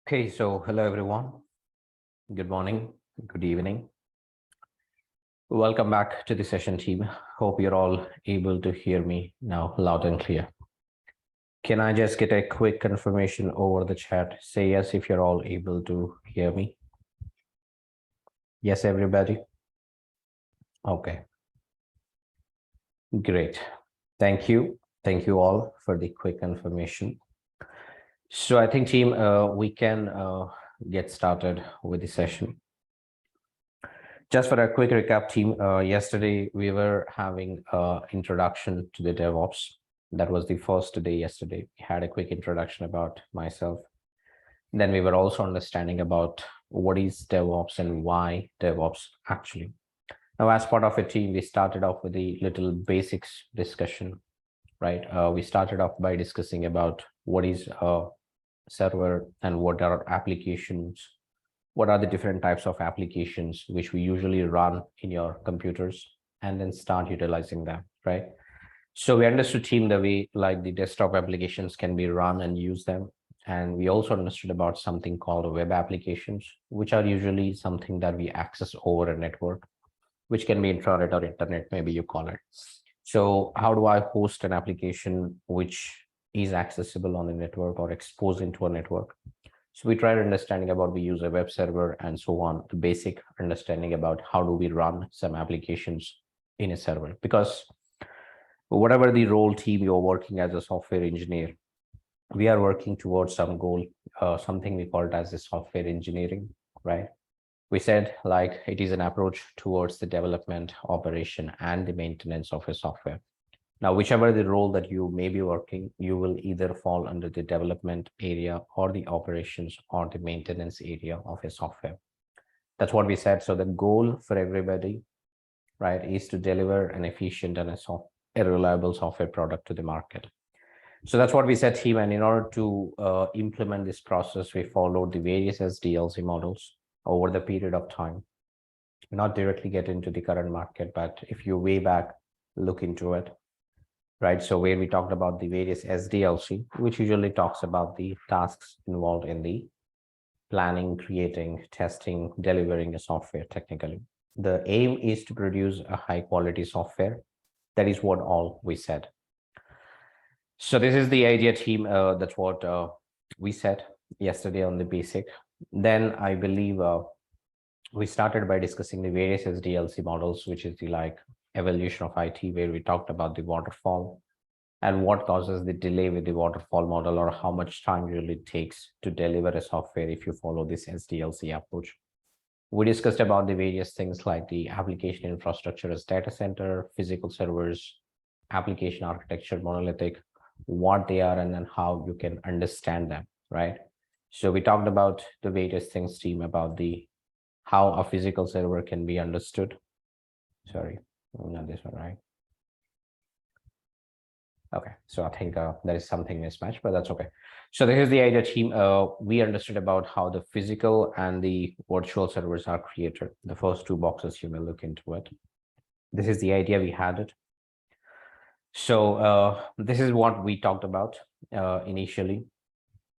Okay, so hello everyone. Good morning, good evening. Welcome back to the session, team. Hope you're all able to hear me now loud and clear. Can I just get a quick confirmation over the chat? Say yes if you're all able to hear me. Yes, everybody. Okay, great. Thank you. Thank you all for the quick confirmation. So I think, team, we can get started with the session. Just for a quick recap, team, yesterday we were having an introduction to the DevOps. That was the first day yesterday. We had a quick introduction about myself. Then we were also understanding about what is DevOps and why DevOps actually. Now, as part of a team, we started off with a little basics discussion, right? We started off by discussing about what is a server and what are applications, what are the different types of applications which we usually run in your computers, and then start utilizing them, right? So we understood, team, the way like the desktop applications can be run and use them. And we also understood about something called web applications, which are usually something that we access over a network, which can be intranet or internet, maybe you call it. So how do I host an application which is accessible on a network or exposed into a network? So we tried understanding about we use a web server and so on, the basic understanding about how do we run some applications in a server, because whatever the role, team, you're working as a software engineer, we are working towards some goal, something we call it as a software engineering, right? We said like it is an approach towards the development, operation, and the maintenance of a software. Now, whichever the role that you may be working, you will either fall under the development area or the operations or the maintenance area of a software. That's what we said. So the goal for everybody, right, is to deliver an efficient and a reliable software product to the market. So that's what we said, team. And in order to implement this process, we followed the various SDLC models over the period of time. Not directly get into the current market, but if you way back, look into it, right? So where we talked about the various SDLC, which usually talks about the tasks involved in the planning, creating, testing, delivering a software technically. The aim is to produce a high quality software. That is what all we said. So this is the idea, team. That's what we said yesterday on the basic. Then I believe we started by discussing the various SDLC models, which is the like evolution of IT, where we talked about the waterfall and what causes the delay with the waterfall model, or how much time really it takes to deliver a software if you follow this SDLC approach. We discussed about the various things like the application infrastructure as data center, physical servers, application architecture, monolithic, what they are, and then how you can understand them, right? So we talked about the various things, team, about the how a physical server can be understood. Sorry, not this one, right? Okay, so I think there is something mismatched, but that's okay. So this is the idea, team. We understood about how the physical and the virtual servers are created. The first two boxes, you may look into it. This is the idea we had it. So this is what we talked about initially.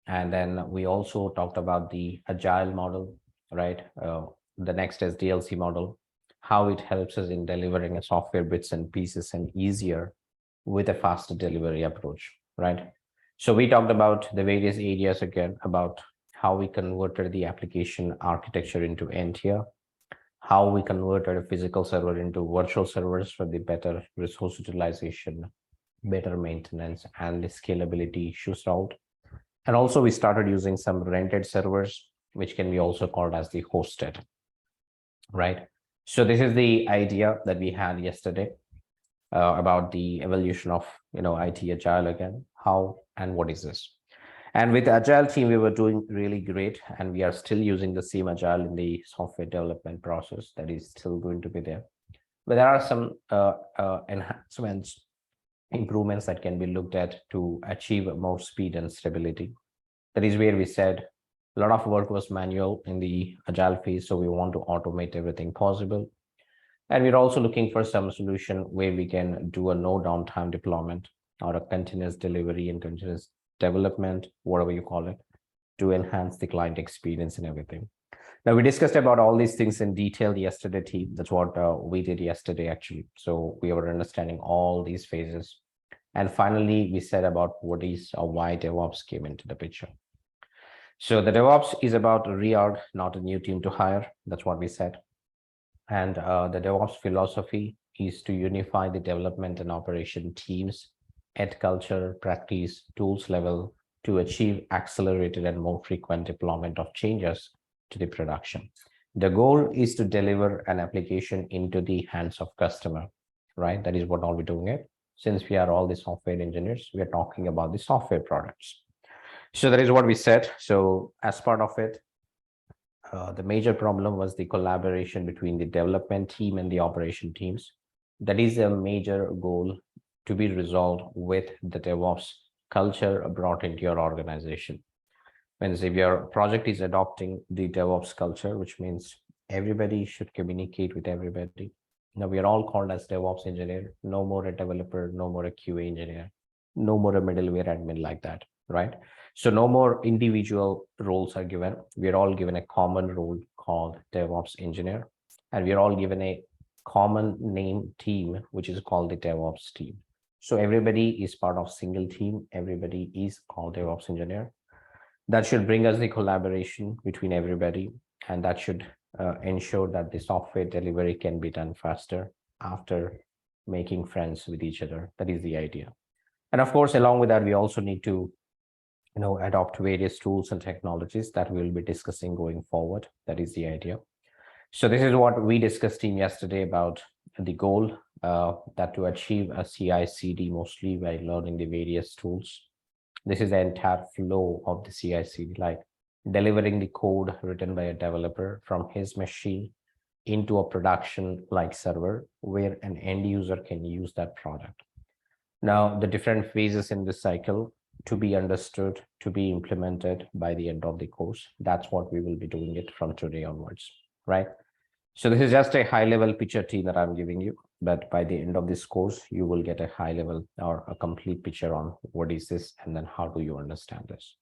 And then we also talked about the agile model, right? The next is DLC model, how it helps us in delivering a software bits and pieces and easier with a faster delivery approach, right? So we talked about the various areas again, about how we converted the application architecture into NTIA, how we converted a physical server into virtual servers for the better resource utilization, better maintenance, and the scalability issues solved. And also we started using some rented servers, which can be also called as the hosted, right? So this is the idea that we had yesterday about the evolution of, IT agile again, how and what is this? And with agile, team, we were doing really great, and we are still using the same agile in the software development process. That is still going to be there, but there are some enhancements, improvements that can be looked at to achieve more speed and stability. That is where we said a lot of work was manual in the agile phase, so we want to automate everything possible. And we're also looking for some solution where we can do a no downtime deployment or a continuous delivery and continuous development, whatever you call it. to enhance the client experience and everything. Now, we discussed about all these things in detail yesterday, team. That's what we did yesterday, actually. So we were understanding all these phases. And finally, we said about what is or why DevOps came into the picture. So the DevOps is about a reorg, not a new team to hire. That's what we said. And the DevOps philosophy is to unify the development and operation teams at culture, practice, tools level to achieve accelerated and more frequent deployment of changes to the production. The goal is to deliver an application into the hands of customer, right? That is what all we're doing it. Since we are all the software engineers, we are talking about the software products. So that is what we said. So as part of it, the major problem was the collaboration between the development team and the operation teams. That is a major goal to be resolved with the DevOps culture brought into your organization. Means if your project is adopting the DevOps culture, which means everybody should communicate with everybody. Now we are all called as DevOps engineer, no more a developer, no more a QA engineer, no more a middleware admin like that, right? So no more individual roles are given. We are all given a common role called DevOps engineer, and we are all given a common name team, which is called the DevOps team. So everybody is part of single team. Everybody is called DevOps engineer. That should bring us the collaboration between everybody, and that should ensure that the software delivery can be done faster after making friends with each other. That is the idea. And of course, along with that, we also need to adopt various tools and technologies that we'll be discussing going forward. That is the idea. So this is what we discussed in yesterday about the goal that to achieve a CI/CD mostly by learning the various tools. This is the entire flow of the CI/CD, like delivering the code written by a developer from his machine into a production like server where an end user can use that product. Now, the different phases in this cycle to be understood, to be implemented by the end of the course. That's what we will be doing it from today onwards, right? So this is just a high level picture, team, that I'm giving you. But by the end of this course, you will get a high level or a complete picture on what is this and then how do you understand this.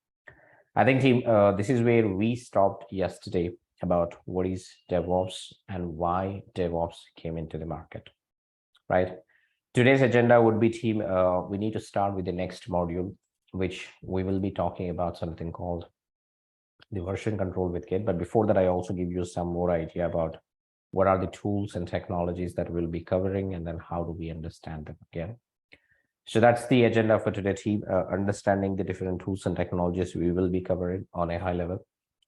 I think, team, this is where we stopped yesterday about what is DevOps and why DevOps came into the market, right? Today's agenda would be, team, we need to start with the next module, which we will be talking about something called the version control with Git. But before that, I also give you some more idea about what are the tools and technologies that we'll be covering, and then how do we understand them again. So that's the agenda for today, team. Understanding the different tools and technologies we will be covering on a high level.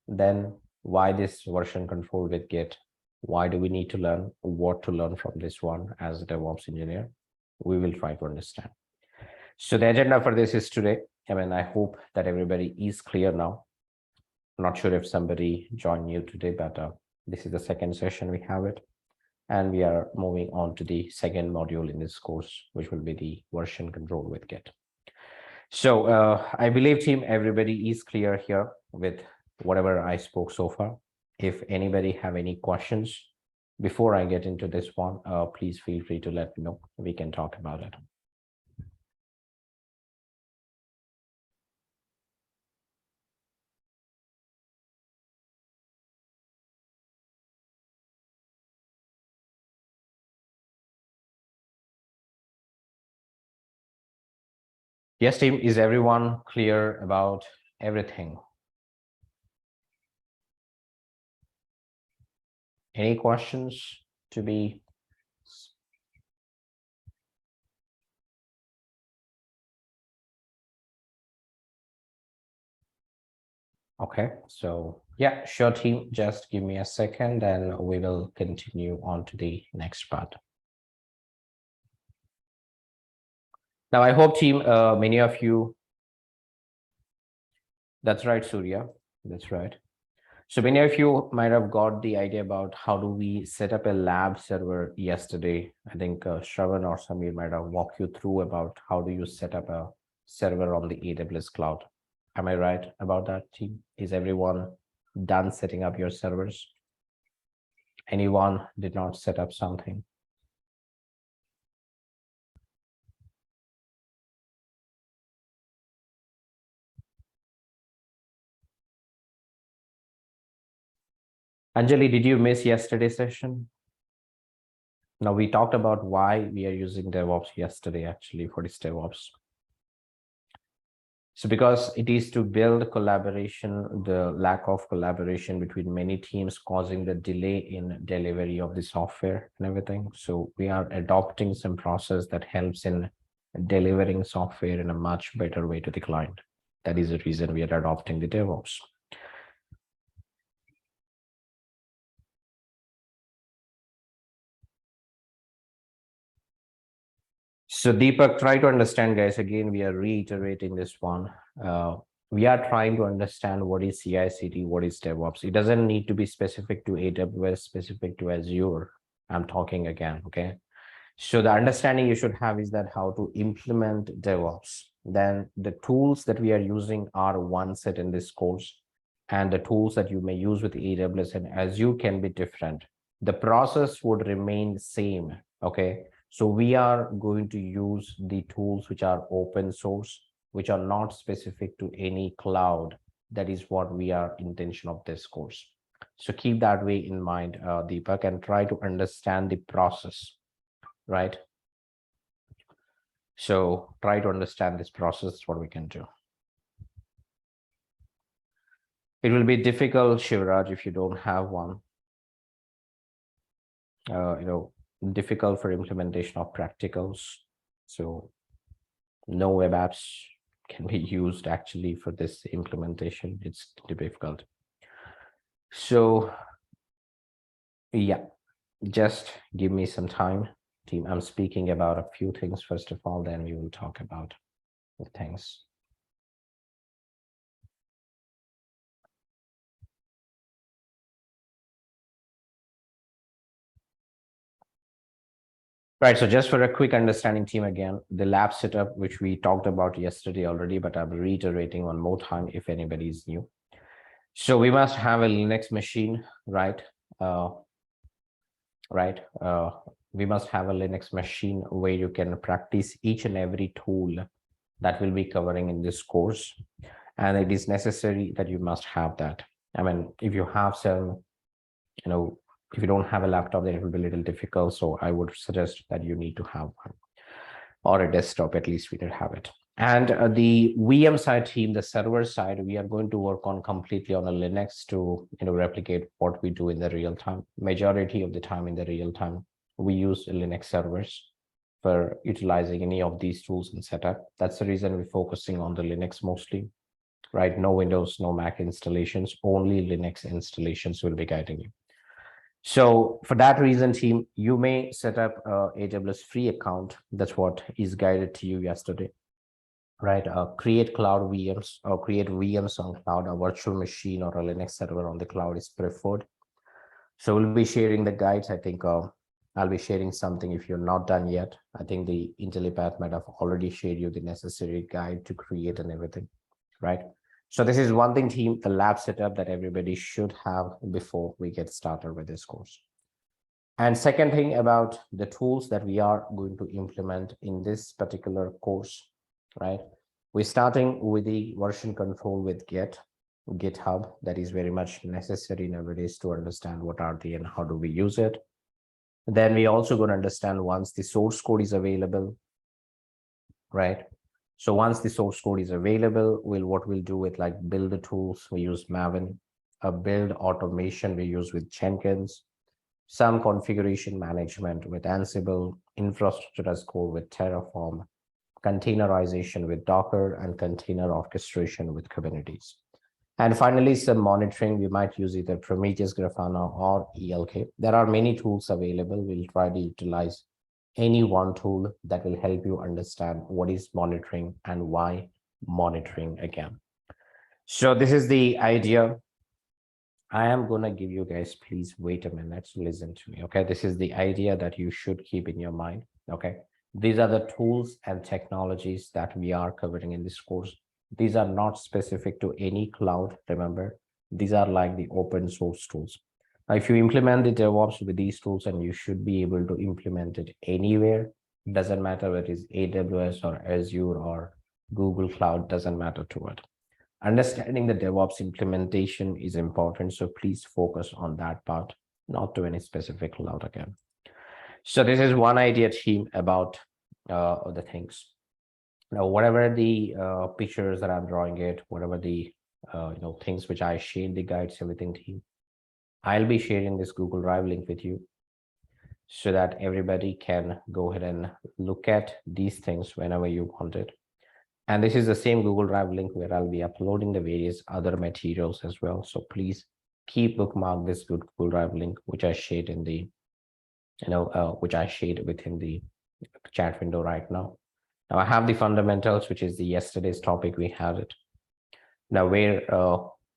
Then why this version control with Git? Why do we need to learn? What to learn from this one as a DevOps engineer? We will try to understand. So the agenda for this is today. I mean, I hope that everybody is clear now. I'm not sure if somebody joined you today, but this is the second session we have it. And we are moving on to the second module in this course, which will be the version control with Git. So I believe, team, everybody is clear here with whatever I spoke so far. If anybody have any questions before I get into this one, please feel free to let me know. We can talk about it. Yes, team, is everyone clear about everything? Any questions to be? Okay, so yeah, sure, team. Just give me a second and we will continue on to the next part. Now, I hope, team, many of you, that's right, Surya, that's right. So many of you might have got the idea about how do we set up a lab server yesterday. I think Shravan or Samir might have walked you through about how do you set up a server on the AWS cloud. Am I right about that, team? Is everyone done setting up your servers? Anyone did not set up something? Anjali, did you miss yesterday's session? Now, we talked about why we are using DevOps yesterday, actually, for this DevOps. So because it is to build collaboration, the lack of collaboration between many teams causing the delay in delivery of the software and everything. So we are adopting some process that helps in delivering software in a much better way to the client. That is the reason we are adopting the DevOps. So Deepak, try to understand, guys. Again, we are reiterating this one. We are trying to understand what is CI/CD, what is DevOps. It doesn't need to be specific to AWS, specific to Azure. I'm talking again, okay? So the understanding you should have is that how to implement DevOps. Then the tools that we are using are one set in this course, and the tools that you may use with AWS and Azure can be different. The process would remain same, okay? So we are going to use the tools which are open source, which are not specific to any cloud. That is what we are intention of this course. So keep that way in mind, Deepak, and try to understand the process, right? So try to understand this process, what we can do. It will be difficult, Shivraj, if you don't have one. Difficult for implementation of practicals. So no web apps can be used actually for this implementation. It's difficult. So yeah, just give me some time, team. I'm speaking about a few things first of all, then we will talk about the things. Right, so just for a quick understanding, team, again, the lab setup, which we talked about yesterday already, but I'm reiterating one more time if anybody is new. So we must have a Linux machine, right? We must have a Linux machine where you can practice each and every tool that will be covering in this course. And it is necessary that you must have that. I mean, if you have some, if you don't have a laptop, then it will be a little difficult. So I would suggest that you need to have one, or a desktop, at least we need to have it. And the VM side team, the server side, we are going to work on completely on a Linux to replicate what we do in the real time. Majority of the time in the real time, we use Linux servers for utilizing any of these tools and setup. That's the reason we're focusing on the Linux mostly, right? No Windows, no Mac installations, only Linux installations will be guiding you. So for that reason, team, you may set up a AWS free account. That's what is guided to you yesterday, right? Create cloud VMs or create VMs on cloud. A virtual machine or a Linux server on the cloud is preferred. So we'll be sharing the guides. I think I'll be sharing something if you're not done yet. I think the IntelliPath might have already shared you the necessary guide to create and everything, right? So this is one thing, team, the lab setup that everybody should have before we get started with this course. And second thing about the tools that we are going to implement in this particular course, right? We're starting with the version control with GitHub. That is very much necessary nowadays to understand what are they and how do we use it. Then we also going to understand once the source code is available, right? So once the source code is available, what we'll do with like build the tools, we use Maven, a build automation we use with Jenkins, some configuration management with Ansible, infrastructure as code with Terraform, containerization with Docker, and container orchestration with Kubernetes. And finally, some monitoring. We might use either Prometheus, Grafana, or ELK. There are many tools available. We'll try to utilize any one tool that will help you understand what is monitoring and why monitoring again. So this is the idea. I am going to give you guys, please wait a minute, listen to me, okay? This is the idea that you should keep in your mind, okay? These are the tools and technologies that we are covering in this course. These are not specific to any cloud, remember. These are like the open source tools. Now, if you implement the DevOps with these tools, and you should be able to implement it anywhere, it doesn't matter whether it is AWS or Azure or Google Cloud, doesn't matter to it. Understanding the DevOps implementation is important. So please focus on that part, not to any specific cloud again. So this is one idea, team, about the things. Now, whatever the pictures that I'm drawing it, whatever the things which I shared, the guides, everything, team, I'll be sharing this Google Drive link with you so that everybody can go ahead and look at these things whenever you want it. And this is the same Google Drive link where I'll be uploading the various other materials as well. So please keep bookmark this Google Drive link, which I shared in the, which I shared within the chat window right now. Now I have the fundamentals, which is the yesterday's topic. We had it. Now where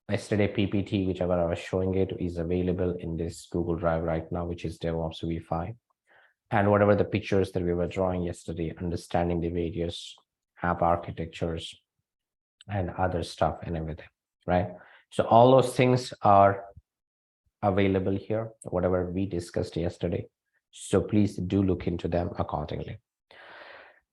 yesterday PPT, whichever I was showing it, is available in this Google Drive right now, which is DevOps V5. And whatever the pictures that we were drawing yesterday, understanding the various app architectures and other stuff and everything, right? So all those things are available here, whatever we discussed yesterday. So please do look into them accordingly.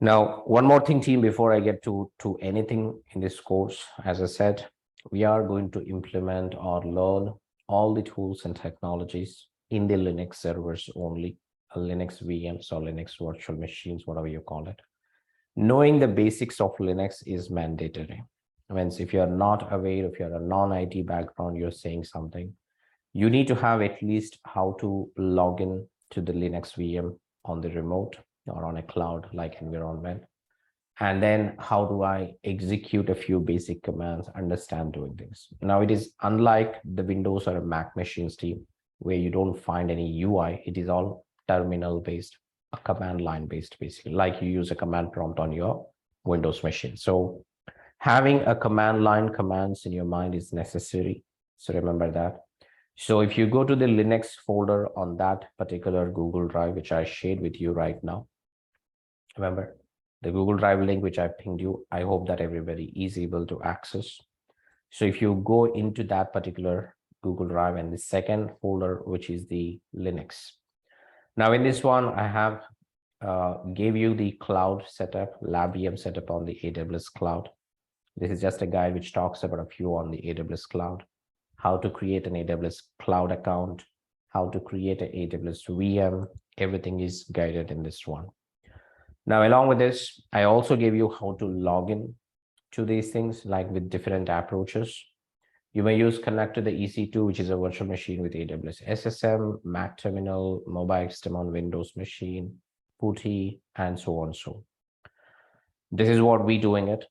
Now, one more thing, team, before I get to anything in this course, as I said, we are going to implement or learn all the tools and technologies in the Linux servers only, Linux VMs or Linux virtual machines, whatever you call it. Knowing the basics of Linux is mandatory. I mean, if you're not aware, if you're a non-IT background, you're saying something, you need to have at least how to log in to the Linux VM on the remote or on a cloud-like environment. And then how do I execute a few basic commands, understand doing things. Now, it is unlike the Windows or a Mac machines, team, where you don't find any UI. It is all terminal-based, a command line based, basically, like you use a command prompt on your Windows machine. So having a command line commands in your mind is necessary. So remember that. So if you go to the Linux folder on that particular Google Drive, which I shared with you right now, remember the Google Drive link, which I pinged you, I hope that everybody is able to access. So if you go into that particular Google Drive and the second folder, which is the Linux. Now in this one, I have gave you the cloud setup, lab VM setup on the AWS cloud. This is just a guide which talks about a few on the AWS cloud, how to create an AWS cloud account, how to create an AWS VM. Everything is guided in this one. Now, along with this, I also gave you how to log in to these things, like with different approaches. You may use connect to the EC2, which is a virtual machine with AWS SSM, Mac terminal, mobile system on Windows machine, PuTTY, and so on. So this is what we're doing it,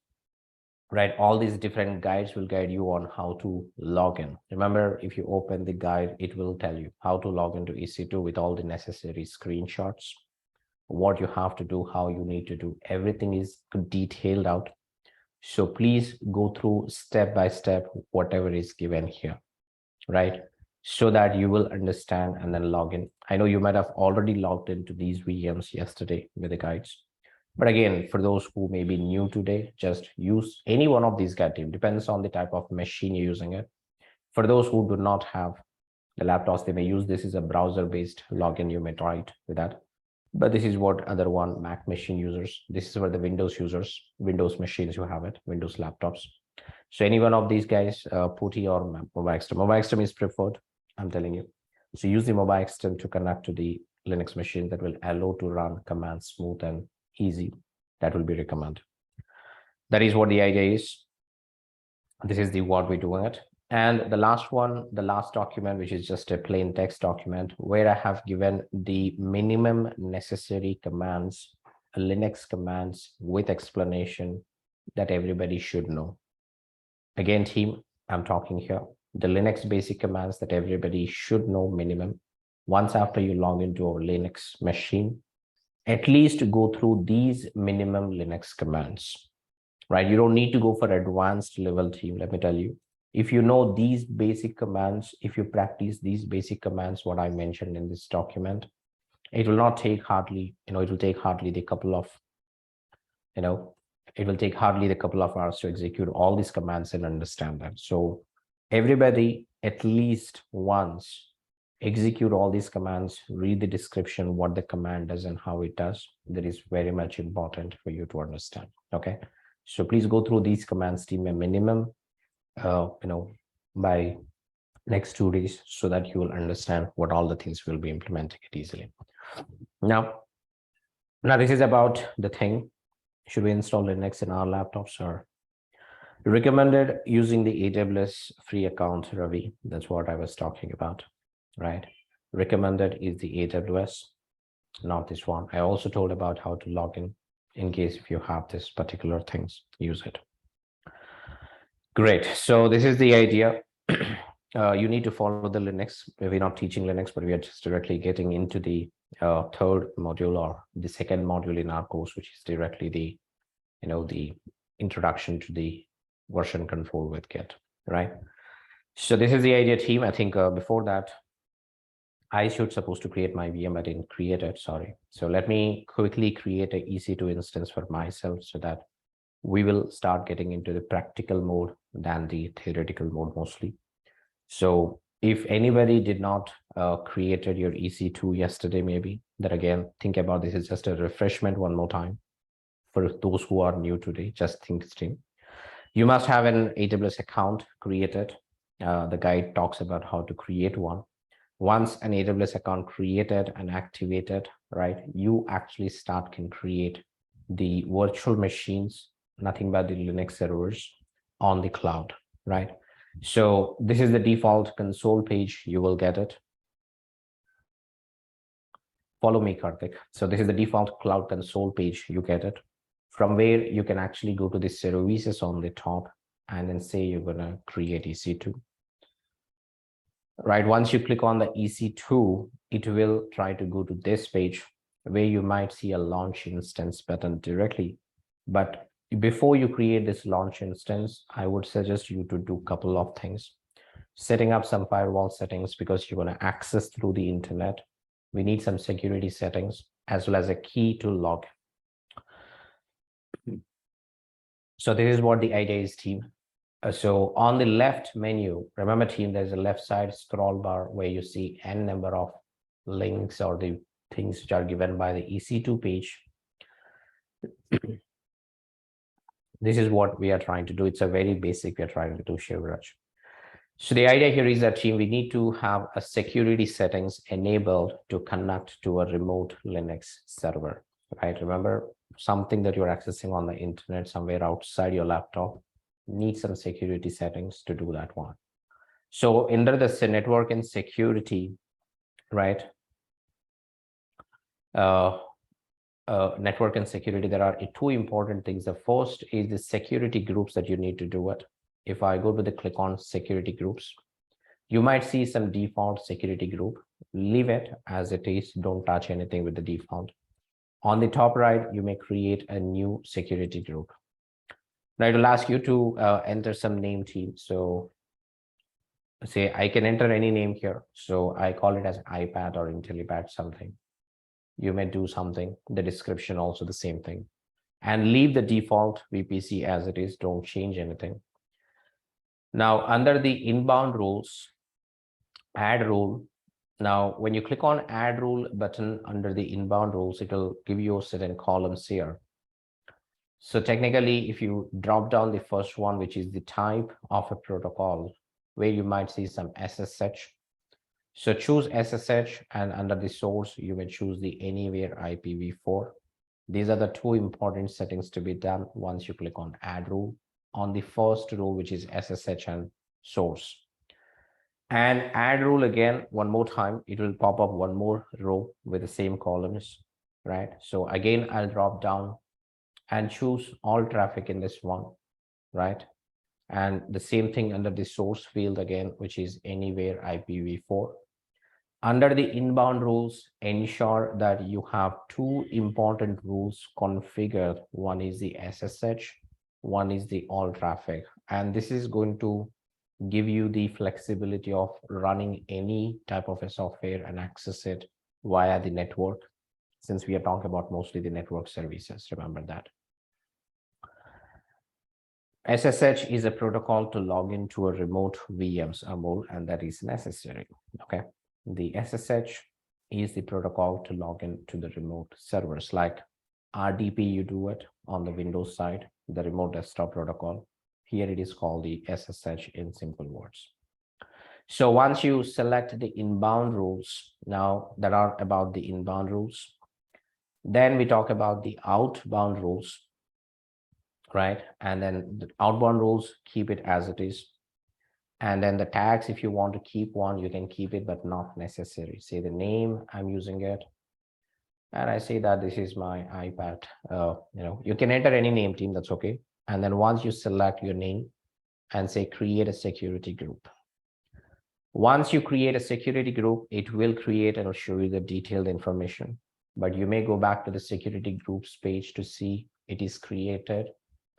right? All these different guides will guide you on how to log in. Remember, if you open the guide, it will tell you how to log into EC2 with all the necessary screenshots, what you have to do, how you need to do. Everything is detailed out. So please go through step by step, whatever is given here, right? So that you will understand and then log in. I know you might have already logged into these VMs yesterday with the guides. But again, for those who may be new today, just use any one of these guide team. Depends on the type of machine you're using it. For those who do not have the laptops, they may use this as a browser-based login. You may try it with that. But this is what other one Mac machine users, this is where the Windows users, Windows machines, you have it, Windows laptops. So any one of these guys, PuTTY or mobile extern. Mobile extern is preferred, I'm telling you. So use the mobile extern to connect to the Linux machine. That will allow to run commands smooth and easy. That will be recommended. That is what the idea is. This is the what we're doing it. And the last one, the last document, which is just a plain text document, where I have given the minimum necessary commands, Linux commands with explanation that everybody should know. Again, team, I'm talking here, the Linux basic commands that everybody should know minimum. Once after you log into a Linux machine, at least go through these minimum Linux commands, right? You don't need to go for advanced level, team, let me tell you. If you know these basic commands, if you practice these basic commands, what I mentioned in this document, it will not take hardly, it will take hardly the couple of, it will take hardly the couple of hours to execute all these commands and understand that. So everybody, at least once, execute all these commands, read the description, what the command does and how it does. That is very much important for you to understand. Okay. So please go through these commands, team, a minimum. by next 2 days, so that you will understand what all the things will be implementing it easily. Now this is about the thing. Should we install Linux in our laptops, or recommended using the AWS free account, Ravi? That's what I was talking about, right? Recommended is the AWS, not this one. I also told about how to log in case if you have this particular things, use it. Great. So this is the idea. You need to follow the Linux. We're not teaching Linux, but we are just directly getting into the third module, or the second module in our course, which is directly the the introduction to the version control with Git, right? So this is the idea, team. I think before that, I should supposed to create my VM. I didn't create it, sorry. So let me quickly create a EC2 instance for myself, so that we will start getting into the practical mode than the theoretical mode mostly. So if anybody did not created your EC2 yesterday, maybe, then again, think about this. It's just a refreshment one more time for those who are new today. Just think, stream. You must have an AWS account created. The guide talks about how to create one. Once an AWS account created and activated, right, you actually can create the virtual machines, nothing but the Linux servers on the cloud, right? So this is the default console page. You will get it. Follow me, Karthik. So this is the default cloud console page. You get it, from where you can actually go to the services on the top and then say you're going to create EC2. Right, once you click on the EC2, it will try to go to this page where you might see a launch instance button directly. But before you create this launch instance, I would suggest you to do a couple of things. Setting up some firewall settings, because you're going to access through the internet. We need some security settings as well as a key to log. So this is what the idea is, team. So on the left menu, remember, team, there's a left side scroll bar where you see n number of links or the things which are given by the EC2 page. This is what we are trying to do. It's a very basic we are trying to do, Shivraj. So the idea here is that, team, we need to have a security settings enabled to connect to a remote Linux server, right? Remember, something that you're accessing on the internet somewhere outside your laptop needs some security settings to do that one. So under the network and security, right? Network and security, there are two important things. The first is the security groups that you need to do it. If I go to the click on security groups, you might see some default security group. Leave it as it is. Don't touch anything with the default. On the top right, you may create a new security group. Now it will ask you to enter some name, team. So say I can enter any name here. So I call it as iPad or IntelliPad something. You may do something. The description also the same thing. And leave the default VPC as it is. Don't change anything. Now under the inbound rules, add rule. Now when you click on add rule button under the inbound rules, it will give you certain columns here. So technically, if you drop down the first one, which is the type of a protocol, where you might see some SSH. So choose SSH, and under the source, you may choose the anywhere IPv4. These are the two important settings to be done once you click on add rule on the first rule, which is SSH and source. And add rule again, one more time, it will pop up one more row with the same columns, right? So again, I'll drop down and choose all traffic in this one, right? And the same thing under the source field again, which is anywhere IPv4. Under the inbound rules, ensure that you have two important rules configured. One is the SSH, one is the all traffic. And this is going to give you the flexibility of running any type of a software and access it via the network, since we are talking about mostly the network services. Remember that. SSH is a protocol to log into a remote VMs and that is necessary. Okay, the SSH is the protocol to log into the remote servers. Like RDP, you do it on the Windows side, the remote desktop protocol. Here it is called the SSH in simple words. So once you select the inbound rules, now that are about the inbound rules, then we talk about the outbound rules, right? And then the outbound rules, keep it as it is. And then the tags, if you want to keep one, you can keep it, but not necessary. Say the name, I'm using it. And I say that this is my iPad. You can enter any name, team, that's okay. And then once you select your name and say create a security group. Once you create a security group, it will create and show you the detailed information. But you may go back to the security groups page to see it is created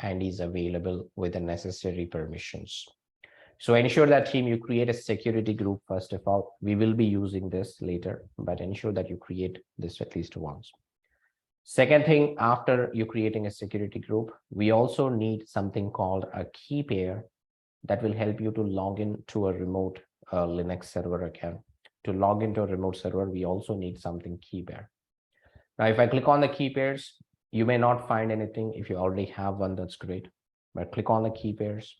and is available with the necessary permissions. So ensure that, team, you create a security group first of all. We will be using this later, but ensure that you create this at least once. Second thing, after you creating a security group, we also need something called a key pair that will help you to log in to a remote Linux server account. To log into a remote server, we also need something key pair. Now, if I click on the key pairs, you may not find anything. If you already have one, that's great. But click on the key pairs.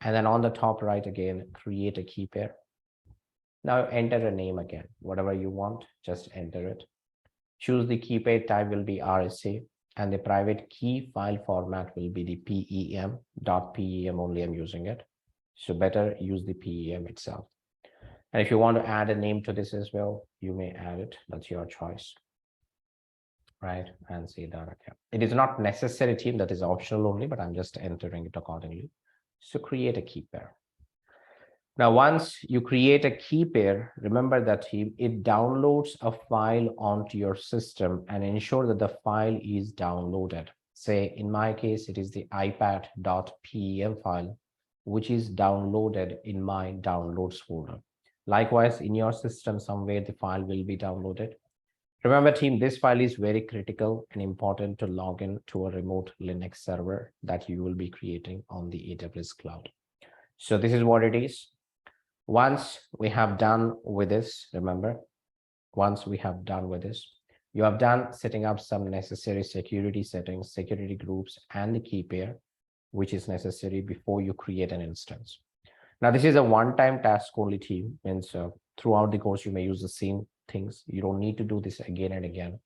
And then on the top right again, create a key pair. Now enter a name again, whatever you want, just enter it. Choose the key pair type will be RSA, and the private key file format will be the PEM.PEM only. I'm using it. So better use the PEM itself. And if you want to add a name to this as well, you may add it. That's your choice. Right, and see that okay. It is not necessary, team, that is optional only, but I'm just entering it accordingly. So create a key pair. Now, once you create a key pair, remember that, team, it downloads a file onto your system and ensure that the file is downloaded. Say, in my case, it is the ipad.pem file, which is downloaded in my downloads folder. Likewise, in your system, somewhere the file will be downloaded. Remember, team, this file is very critical and important to log in to a remote Linux server that you will be creating on the AWS cloud. So this is what it is. Once we have done with this, remember, once we have done with this, you have done setting up some necessary security settings, security groups, and the key pair, which is necessary before you create an instance. Now, this is a one-time task only, team, means throughout the course, you may use the same things. You don't need to do this again and again.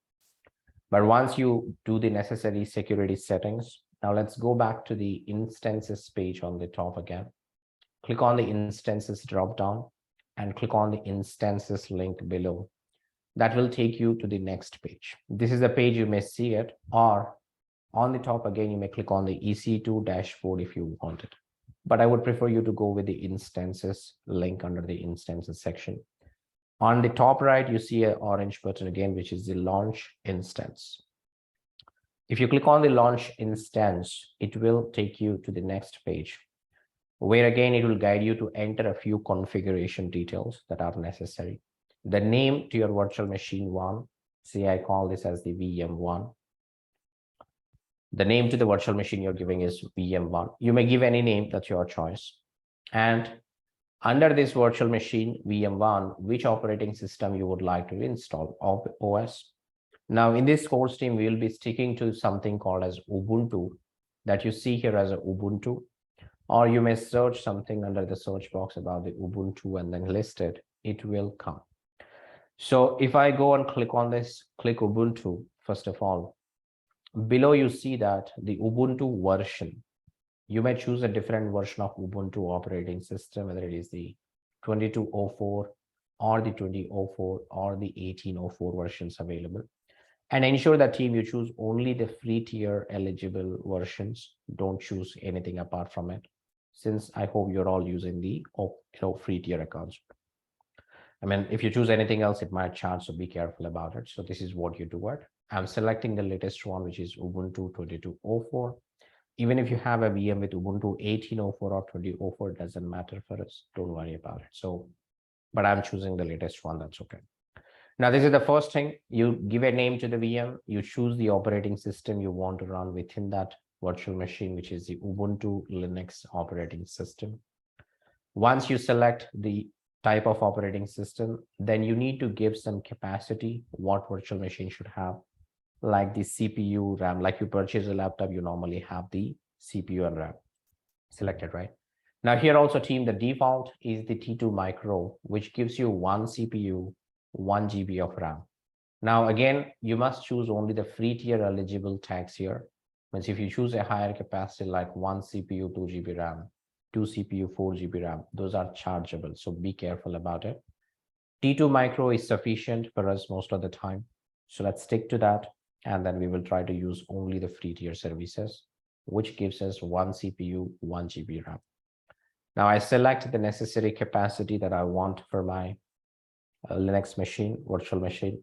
But once you do the necessary security settings, now let's go back to the instances page on the top again. Click on the instances drop down and click on the instances link below. That will take you to the next page. This is the page you may see it, or on the top again, you may click on the EC2 dashboard if you want it. But I would prefer you to go with the instances link under the instances section. On the top right, you see an orange button again, which is the launch instance. If you click on the launch instance, it will take you to the next page, where again, it will guide you to enter a few configuration details that are necessary. The name to your virtual machine one, say I call this as the VM1. The name to the virtual machine you're giving is VM1. You may give any name, that's your choice. And under this virtual machine, VM1, which operating system you would like to install, OS. Now, in this course, team, we will be sticking to something called as Ubuntu that you see here as a Ubuntu, or you may search something under the search box about the Ubuntu and then list it, it will come. So if I go and click on this, click Ubuntu, first of all, below you see that the Ubuntu version, you may choose a different version of Ubuntu operating system, whether it is the 2204 or the 2004 or the 1804 versions available. And ensure that, team, you choose only the free tier eligible versions. Don't choose anything apart from it, since I hope you're all using the free tier accounts. I mean, if you choose anything else, it might charge, so be careful about it. So this is what you do it. I'm selecting the latest one, which is Ubuntu 2204. Even if you have a VM with Ubuntu 1804 or 2004, it doesn't matter for us. Don't worry about it. So, but I'm choosing the latest one. That's okay. Now, this is the first thing. You give a name to the VM. You choose the operating system you want to run within that virtual machine, which is the Ubuntu Linux operating system. Once you select the type of operating system, then you need to give some capacity, what virtual machine should have, like the CPU, RAM. Like you purchase a laptop, you normally have the CPU and RAM. Selected, right? Now here also team, the default is the T2 micro, which gives you 1 CPU, 1 GB of RAM. Now again, you must choose only the free tier eligible tags here. Means if you choose a higher capacity like 1 CPU, 2 GB RAM, 2 CPU, 4 GB RAM, those are chargeable. So be careful about it. T2 micro is sufficient for us most of the time. So let's stick to that. And then we will try to use only the free tier services, which gives us 1 CPU, 1 GB RAM. Now I select the necessary capacity that I want for my Linux machine, virtual machine.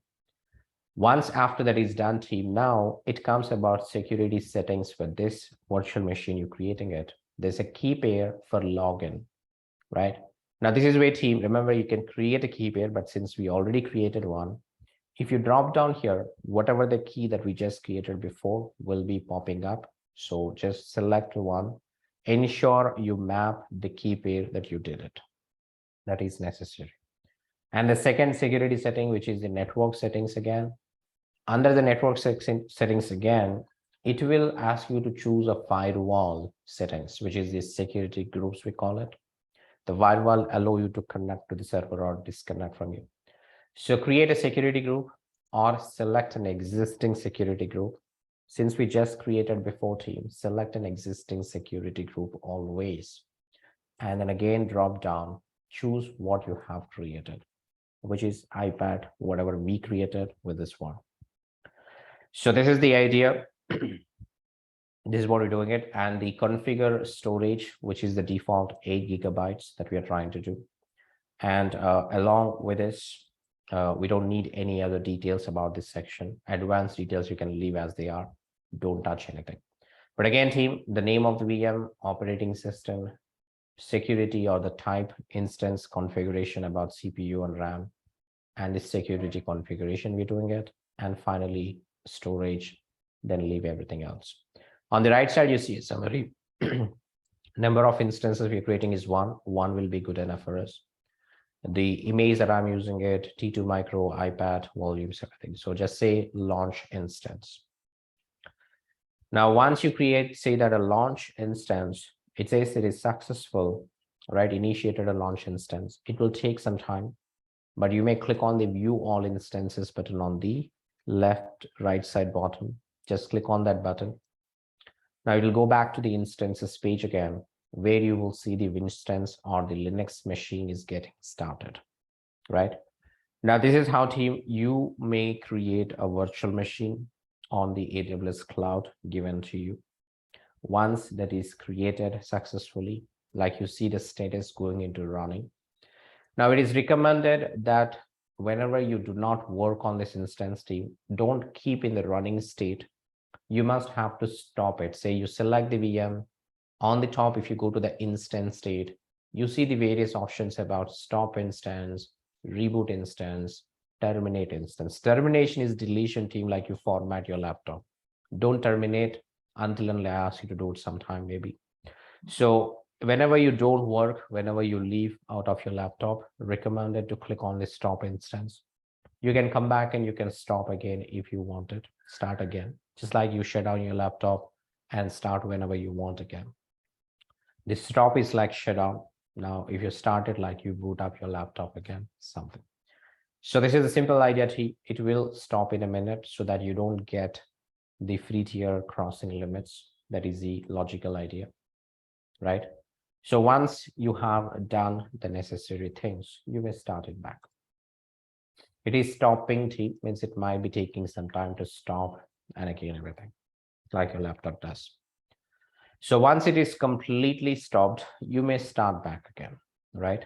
Once after that is done, team, now it comes about security settings for this virtual machine you're creating it. There's a key pair for login, right? Now this is where team, remember you can create a key pair, but since we already created one, if you drop down here, whatever the key that we just created before will be popping up. So just select one, ensure you map the key pair that you did it. That is necessary. And the second security setting, which is the network settings again, under the network settings again, it will ask you to choose a firewall settings, which is the security groups we call it. The firewall allow you to connect to the server or disconnect from you. So create a security group or select an existing security group. Since we just created before team, select an existing security group always. And then again, drop down, choose what you have created, which is iPad, whatever we created with this one. So this is the idea. This is what we're doing it. And the configure storage, which is the default 8 GB that we are trying to do. And along with this, we don't need any other details about this section. Advanced details you can leave as they are. Don't touch anything. But again, team, the name of the VM, operating system, security or the type, instance configuration about CPU and RAM, and the security configuration we're doing it. And finally, storage, then leave everything else. On the right side, you see a summary. Number of instances we're creating is one. One will be good enough for us. The image that I'm using it, T2 micro, iPad, volumes, everything. So just say launch instance. Now, once you create, say that a launch instance, it says it is successful, right? Initiated a launch instance. It will take some time, but you may click on the view all instances button on the left, right side bottom. Just click on that button. Now it will go back to the instances page again, where you will see the instance or the Linux machine is getting started, right? Now, this is how team, you may create a virtual machine on the AWS cloud given to you. Once that is created successfully, like you see the status going into running. Now, it is recommended that whenever you do not work on this instance team, don't keep in the running state. You must have to stop it. Say you select the VM on the top. If you go to the instance state, you see the various options about stop instance, reboot instance, terminate instance. Termination is deletion team, like you format your laptop. Don't terminate until and I ask you to do it sometime maybe. So whenever you don't work, whenever you leave out of your laptop, recommended to click on the stop instance. You can come back and you can stop again if you want it, start again, just like you shut down your laptop and start whenever you want again. The stop is like shut down. Now, if you start it, like you boot up your laptop again, something. So this is a simple idea. It will stop in a minute so that you don't get the free tier crossing limits. That is the logical idea, right? So once you have done the necessary things, you may start it back. It is stopping T, means it might be taking some time to stop and again everything, like your laptop does. So once it is completely stopped, you may start back again, right?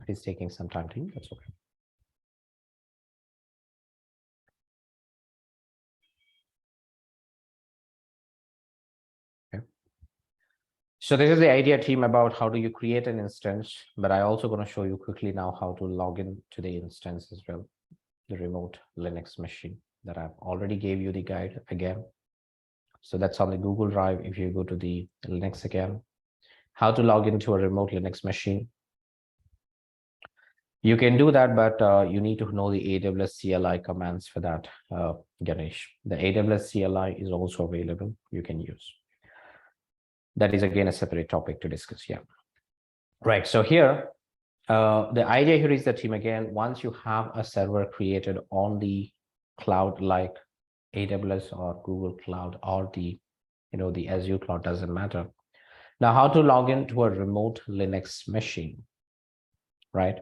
It is taking some time to, that's okay. Okay. So this is the idea team about how do you create an instance, but I also going to show you quickly now how to log in to the instance as well, the remote Linux machine that I've already gave you the guide again. So that's on the Google Drive. If you go to the Linux again, how to log into a remote Linux machine. You can do that, but you need to know the AWS CLI commands for that, Ganesh. The AWS CLI is also available. You can use. That is again a separate topic to discuss. Yeah. Right. So here, the idea here is the team again, once you have a server created on the cloud like AWS or Google Cloud or the Azure cloud, doesn't matter. Now, how to log into a remote Linux machine, right?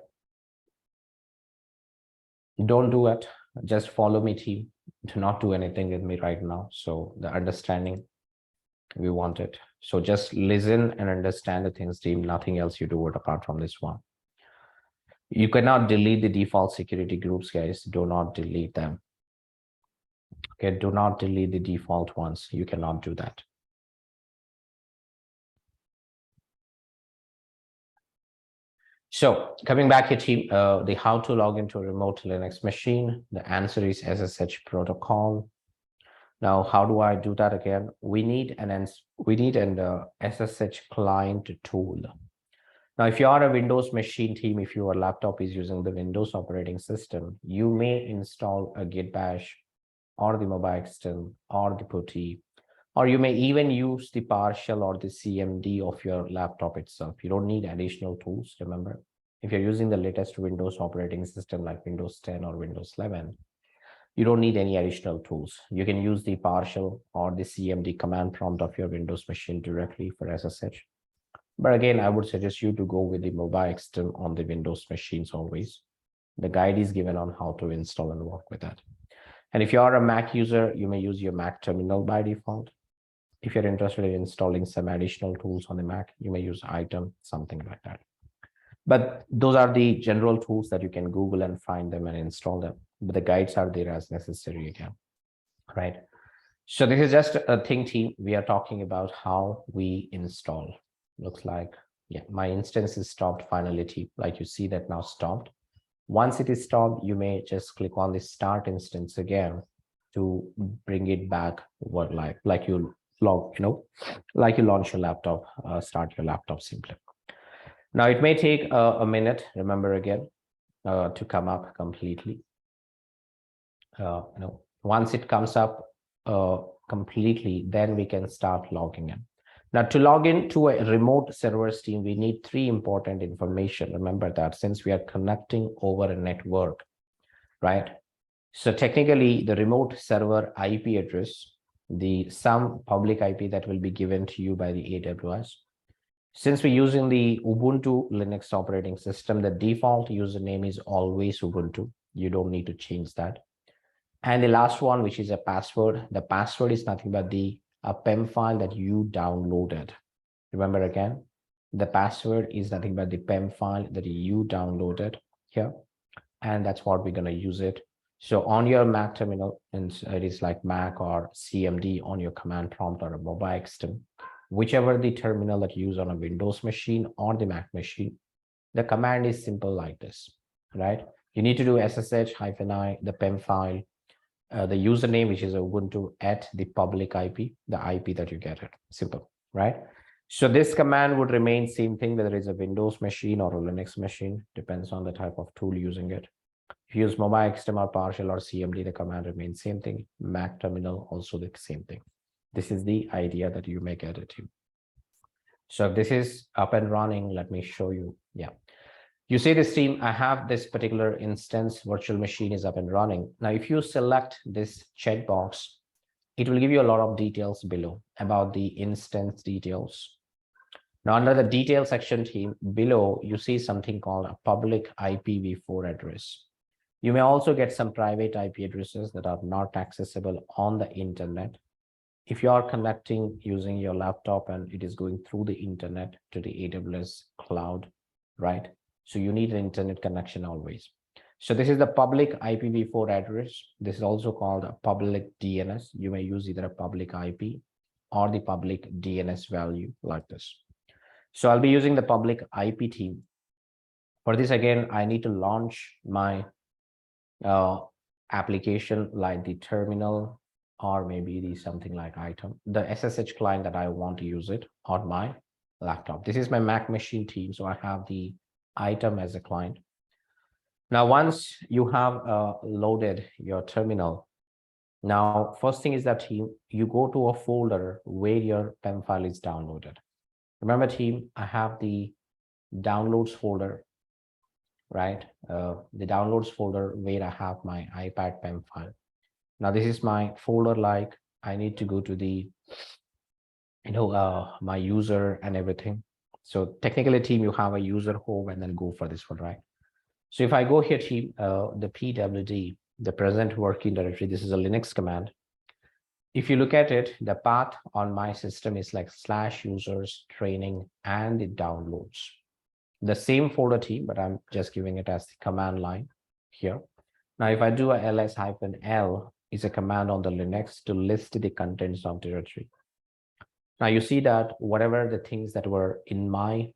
Don't do it. Just follow me, team. Do not do anything with me right now. So the understanding, we want it. So just listen and understand the things, team. Nothing else you do it apart from this one. You cannot delete the default security groups, guys. Do not delete them. Okay, do not delete the default ones. You cannot do that. So coming back here, team, the how to log into a remote Linux machine. The answer is SSH protocol. Now, how do I do that again? We need an SSH client tool. Now, if you are a Windows machine, team, if your laptop is using the Windows operating system, you may install a Git bash or the mobile system or the putty, or you may even use the PowerShell or the CMD of your laptop itself. You don't need additional tools, remember. If you're using the latest Windows operating system like Windows 10 or Windows 11, you don't need any additional tools. You can use the PowerShell or the CMD command prompt of your Windows machine directly for SSH. But again, I would suggest you to go with the mobile system on the Windows machines always. The guide is given on how to install and work with that. And if you are a Mac user, you may use your Mac terminal by default. If you're interested in installing some additional tools on the Mac, you may use item, something like that. But those are the general tools that you can Google and find them and install them. But the guides are there as necessary again, right? So this is just a thing, team. We are talking about how we install. Looks like, yeah, my instance is stopped finally, team. Like you see that now stopped. Once it is stopped, you may just click on the start instance again to bring it back what like you log, like you launch your laptop, start your laptop simply. Now it may take a minute, remember again, to come up completely. Once it comes up completely, then we can start logging in. Now, to log in to a remote server team, we need three important information. Remember that since we are connecting over a network, right? So technically, the remote server IP address, some public IP that will be given to you by the AWS. Since we're using the Ubuntu Linux operating system, the default username is always Ubuntu. You don't need to change that. And the last one, which is a password. The password is nothing but a PEM file that you downloaded. Remember again, the password is nothing but the PEM file that you downloaded here. And that's what we're going to use it. So on your Mac terminal, and it is like Mac or CMD on your command prompt or a mobile system, whichever the terminal that you use on a Windows machine or the Mac machine, the command is simple like this, right? You need to do SSH-I, the PEM file, the username, which is Ubuntu at the public IP, the IP that you get it. Simple, right? So this command would remain same thing, whether it's a Windows machine or a Linux machine, depends on the type of tool using it. If you use mobile system or PowerShell or CMD, the command remains same thing. Mac terminal, also the same thing. This is the idea that you may get it to. So if this is up and running, let me show you. Yeah. You see this team, I have this particular instance, virtual machine is up and running. Now, if you select this checkbox, it will give you a lot of details below about the instance details. Now, under the detail section, team, below, you see something called a public IPv4 address. You may also get some private IP addresses that are not accessible on the internet. If you are connecting using your laptop and it is going through the internet to the AWS cloud, right? So you need an internet connection always. So this is the public IPv4 address. This is also called a public DNS. You may use either a public IP or the public DNS value like this. So I'll be using the public IP team. For this, again, I need to launch my application like the terminal or maybe something like item, the SSH client that I want to use it on my laptop. This is my Mac machine team. So I have the item as a client. Now, once you have loaded your terminal, Now, first thing is that team, you go to a folder where your PEM file is downloaded. Remember team, I have the downloads folder, right? The downloads folder where I have my iPad PEM file. Now this is my folder, like I need to go to the, my user and everything. So technically team, you have a user home and then go for this one, right? So if I go here team, the PWD, the present working directory, this is a Linux command. If you look at it, the path on my system is like /users training and it downloads. The same folder team, but I'm just giving it as the command line here. Now, if I do a ls-l is a command on the Linux to list the contents of directory. Now you see that whatever the things that were in my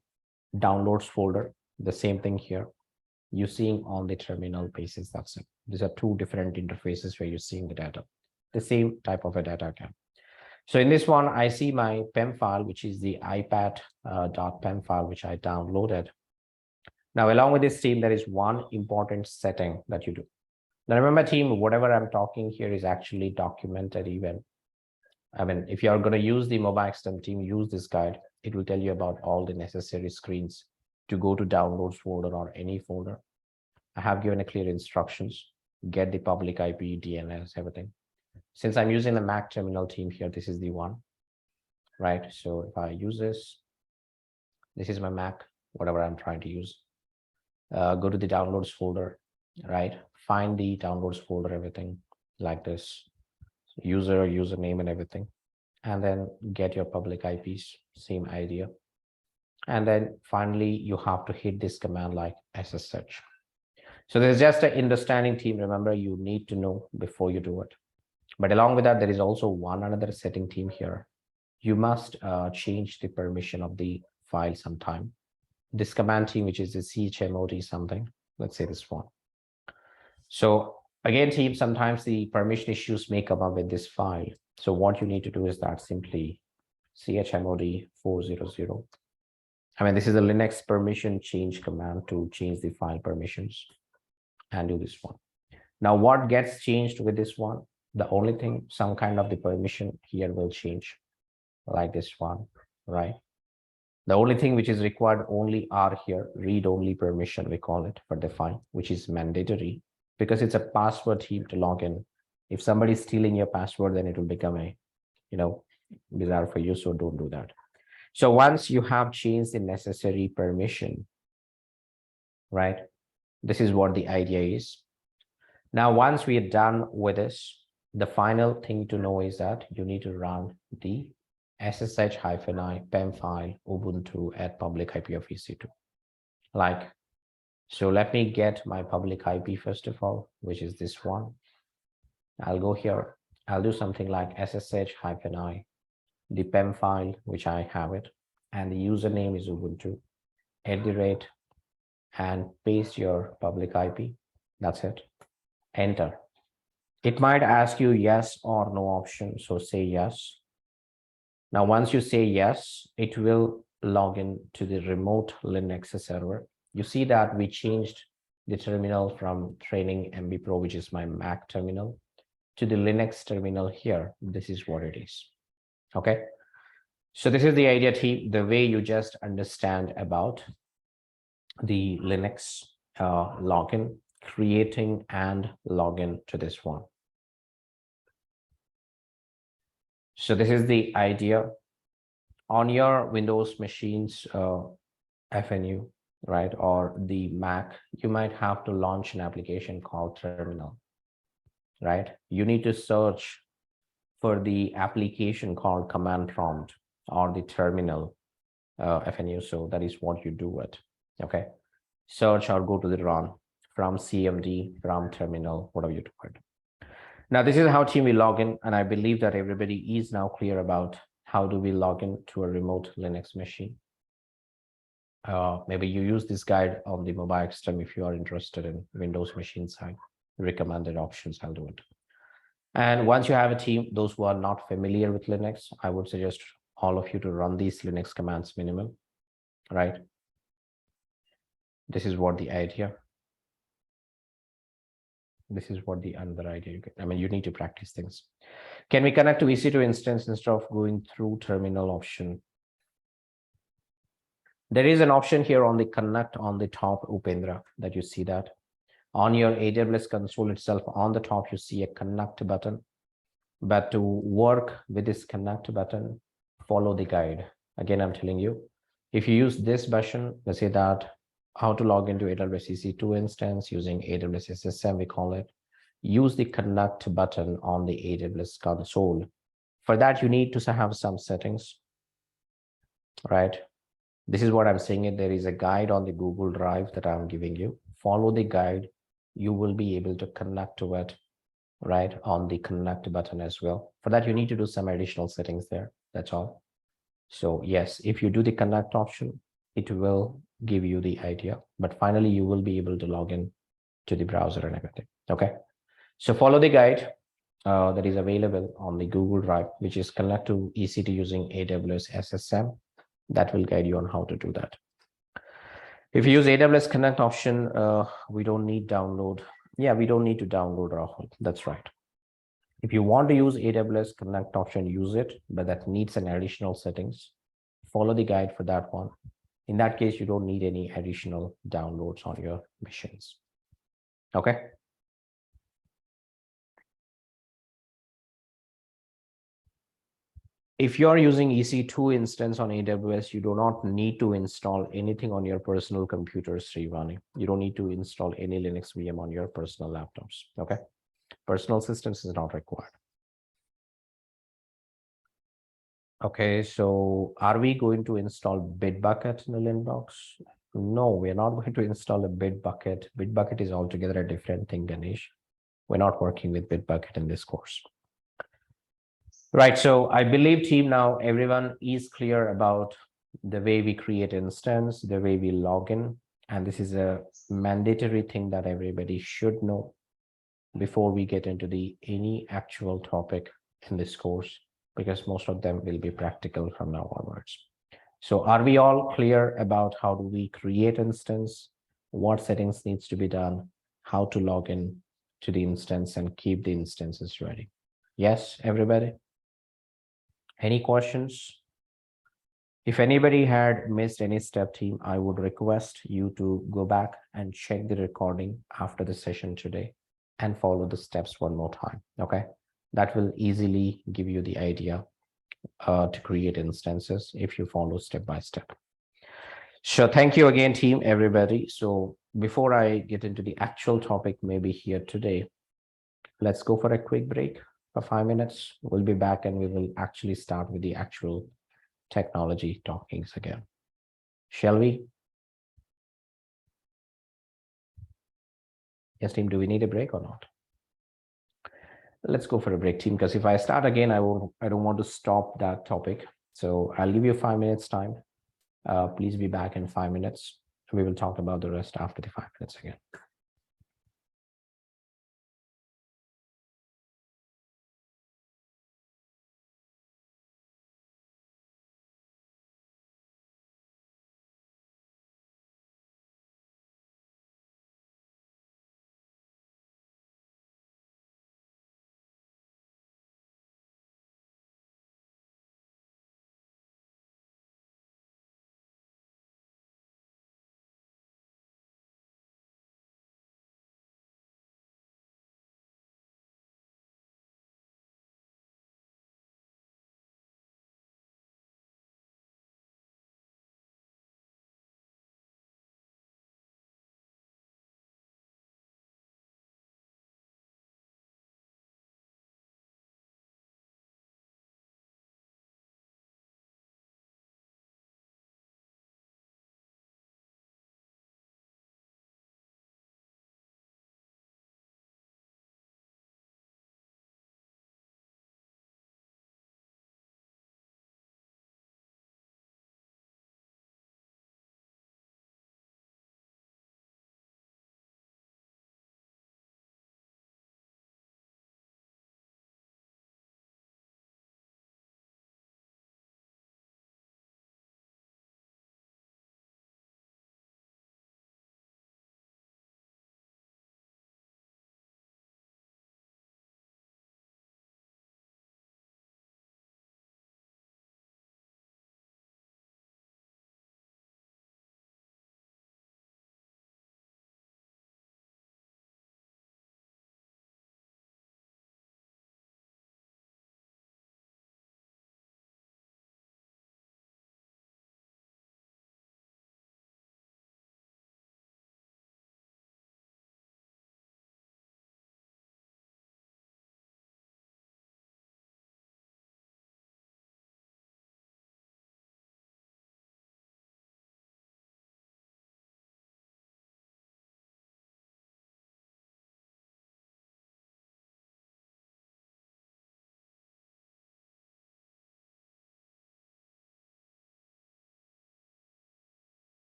downloads folder, the same thing here, you're seeing on the terminal basis. That's it. These are two different interfaces where you're seeing the data, the same type of a data again. So in this one, I see my PEM file, which is the ipad.pem file, which I downloaded. Now, along with this team, there is one important setting that you do. Now, remember team, whatever I'm talking here is actually documented even. I mean, if you're going to use the mobile system team, use this guide. It will tell you about all the necessary screens to go to downloads folder or any folder. I have given a clear instructions, get the public IP, DNS, everything. Since I'm using the Mac terminal team here, this is the one, right? So if I use this is my Mac, whatever I'm trying to use. Go to the downloads folder, right? Find the downloads folder, everything like this, username and everything. And then get your public IPs, same idea. And then finally, you have to hit this command like SSH. So there's just an understanding team. Remember, you need to know before you do it. But along with that, there is also one another setting team here. You must change the permission of the file sometime. This command team, which is the chmod something, let's say this one. So again, team, sometimes the permission issues may come up with this file. So what you need to do is that simply chmod 400. I mean, this is a Linux permission change command to change the file permissions and do this one. Now, what gets changed with this one? The only thing, some kind of the permission here will change like this one, right? The only thing which is required only are here, read-only permission, we call it for the file, which is mandatory because it's a password team to log in. If somebody's stealing your password, then it will become a, bizarre for you. So don't do that. So once you have changed the necessary permission, right? This is what the idea is. Now, once we are done with this, the final thing to know is that you need to run the ssh-i PEM file Ubuntu at public IP of EC2. Like, so let me get my public IP first of all, which is this one. I'll go here. I'll do something like ssh-i, the PEM file, which I have it, and the username is Ubuntu, @ and paste your public IP. That's it. Enter. It might ask you yes or no option. So say yes. Now, once you say yes, it will log in to the remote Linux server. You see that we changed the terminal from training MB Pro, which is my Mac terminal, to the Linux terminal here. This is what it is. Okay. So this is the idea, team, the way you just understand about the Linux login, creating and login to this one. So this is the idea. On your Windows machines, FNU, right, or the Mac, you might have to launch an application called Terminal, right? You need to search for the application called Command Prompt or the Terminal FNU. So that is what you do it, okay? Search or go to the run from CMD, from Terminal, whatever you do it. Now, this is how team we log in, and I believe that everybody is now clear about how do we log in to a remote Linux machine. Maybe you use this guide on the mobile system if you are interested in Windows machine side, recommended options, I'll do it. And once you have a team, those who are not familiar with Linux, I would suggest all of you to run these Linux commands minimum, right? This is what the idea. This is what the another idea you get. I mean, you need to practice things. Can we connect to EC2 instance instead of going through terminal option? There is an option here on the connect on the top, Upendra, that you see that. On your AWS console itself, on the top, you see a connect button. But to work with this connect button, follow the guide. Again, I'm telling you, if you use this button, let's say that how to log into AWS EC2 instance using AWS SSM, we call it, use the connect button on the AWS console. For that, you need to have some settings, right? This is what I'm saying it. There is a guide on the Google Drive that I'm giving you. Follow the guide. You will be able to connect to it, right, on the connect button as well. For that, you need to do some additional settings there. That's all. So yes, if you do the connect option, it will give you the idea. But finally, you will be able to log in to the browser and everything. Okay. So follow the guide that is available on the Google Drive, which is connect to EC2 using AWS SSM. That will guide you on how to do that. If you use AWS Connect option, we don't need download. Yeah, we don't need to download Rahul. That's right. If you want to use AWS Connect option, use it, but that needs an additional settings. Follow the guide for that one. In that case, you don't need any additional downloads on your machines. Okay. If you're using EC2 instance on AWS, you do not need to install anything on your personal computers, Srivani. You don't need to install any Linux VM on your personal laptops. Okay. Personal systems is not required. Okay, so are we going to install Bitbucket in the Linbox? No, we're not going to install a Bitbucket. Bitbucket is altogether a different thing, Ganesh. We're not working with Bitbucket in this course. Right, so I believe team now everyone is clear about the way we create instance, the way we log in, and this is a mandatory thing that everybody should know before we get into the any actual topic in this course, because most of them will be practical from now onwards. So are we all clear about how do we create instance, what settings needs to be done, how to log in to the instance and keep the instances ready? Yes, everybody? Any questions? If anybody had missed any step, team, I would request you to go back and check the recording after the session today and follow the steps one more time. Okay, that will easily give you the idea to create instances if you follow step by step. So thank you again, team, everybody. So before I get into the actual topic, maybe here today, let's go for a quick break for 5 minutes. We'll be back and we will actually start with the actual technology talkings again. Shall we? Yes, team, do we need a break or not? Let's go for a break, team, because if I start again, I don't want to stop that topic. So I'll give you 5 minutes time. Please be back in 5 minutes. We will talk about the rest after the 5 minutes again.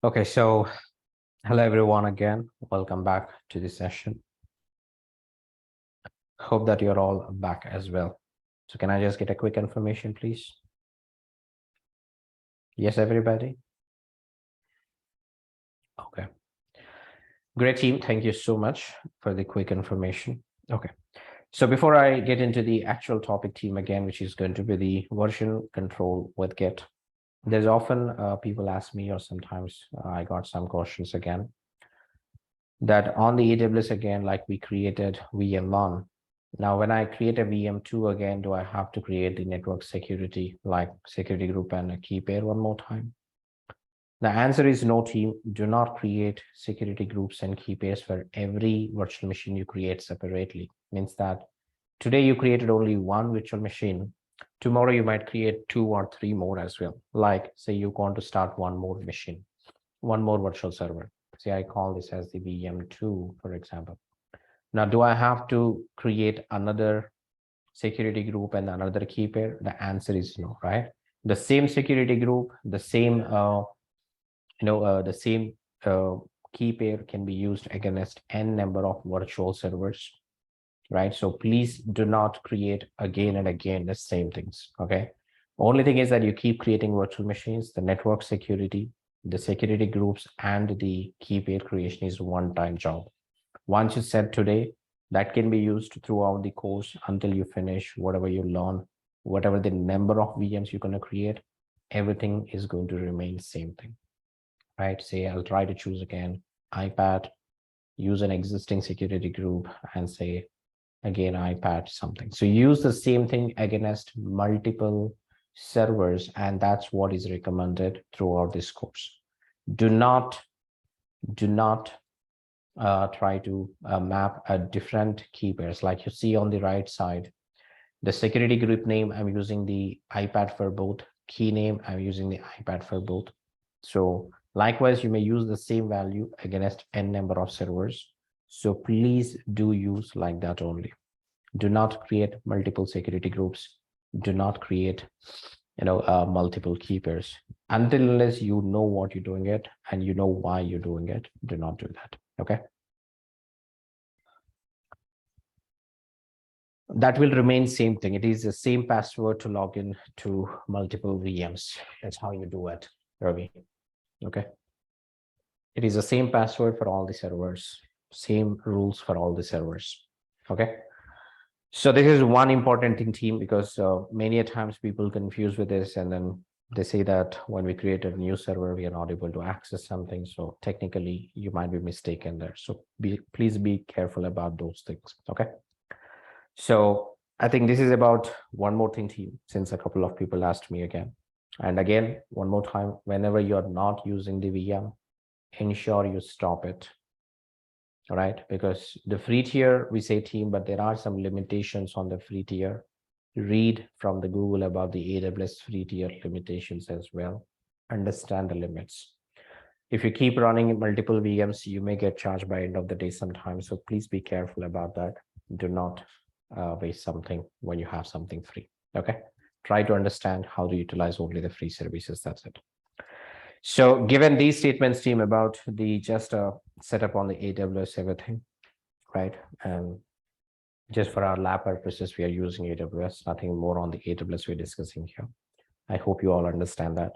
Okay, so hello everyone again. Welcome back to the session. Hope that you're all back as well. So can I just get a quick information, please? Yes, everybody? Okay. Great team. Thank you so much for the quick information. Okay. So before I get into the actual topic team again, which is going to be the version control with Git, there's often people ask me, or sometimes I got some questions again, that on the AWS again, like we created VM1. Now, when I create a VM2 again, do I have to create the network security, like security group and a key pair one more time? The answer is no, team. Do not create security groups and key pairs for every virtual machine you create separately. Means that today you created only one virtual machine. Tomorrow you might create 2 or 3 more as well. Like say you want to start one more machine, one more virtual server. Say I call this as the VM2, for example. Now, do I have to create another security group and another key pair? The answer is no, right? The same security group, the same, the same key pair can be used against n number of virtual servers, right? So please do not create again and again the same things, okay? Only thing is that you keep creating virtual machines, the network security, the security groups, and the key pair creation is one-time job. Once you set today, that can be used throughout the course until you finish whatever you learn, whatever the number of VMs you're going to create, everything is going to remain same thing, right? Say I'll try to choose again iPad, use an existing security group, and say again iPad something. So use the same thing against multiple servers, and that's what is recommended throughout this course. Do not try to map a different key pairs. Like you see on the right side, the security group name, I'm using the iPad for both. Key name, I'm using the iPad for both. So likewise, you may use the same value against n number of servers. So please do use like that only. Do not create multiple security groups. Do not create multiple key pairs until unless you know what you're doing it and you know why you're doing it. Do not do that. Okay. That will remain same thing. It is the same password to log in to multiple VMs. That's how you do it, Ravi. Okay. It is the same password for all the servers, same rules for all the servers. Okay. So this is one important thing, team, because many a times people confuse with this, and then they say that when we create a new server, we are not able to access something. So technically, you might be mistaken there. So please be careful about those things. Okay. So I think this is about one more thing, team, since a couple of people asked me again. And again, one more time, whenever you're not using the VM, ensure you stop it. All right, because the free tier, we say, team, but there are some limitations on the free tier. Read from the Google about the AWS free tier limitations as well. Understand the limits. If you keep running multiple VMs, you may get charged by end of the day sometimes. So please be careful about that. Do not waste something when you have something free. Okay. Try to understand how to utilize only the free services. That's it. So given these statements, team, about the just setup on the AWS, everything, right? And just for our lab purposes, we are using AWS, nothing more on the AWS we're discussing here. I hope you all understand that.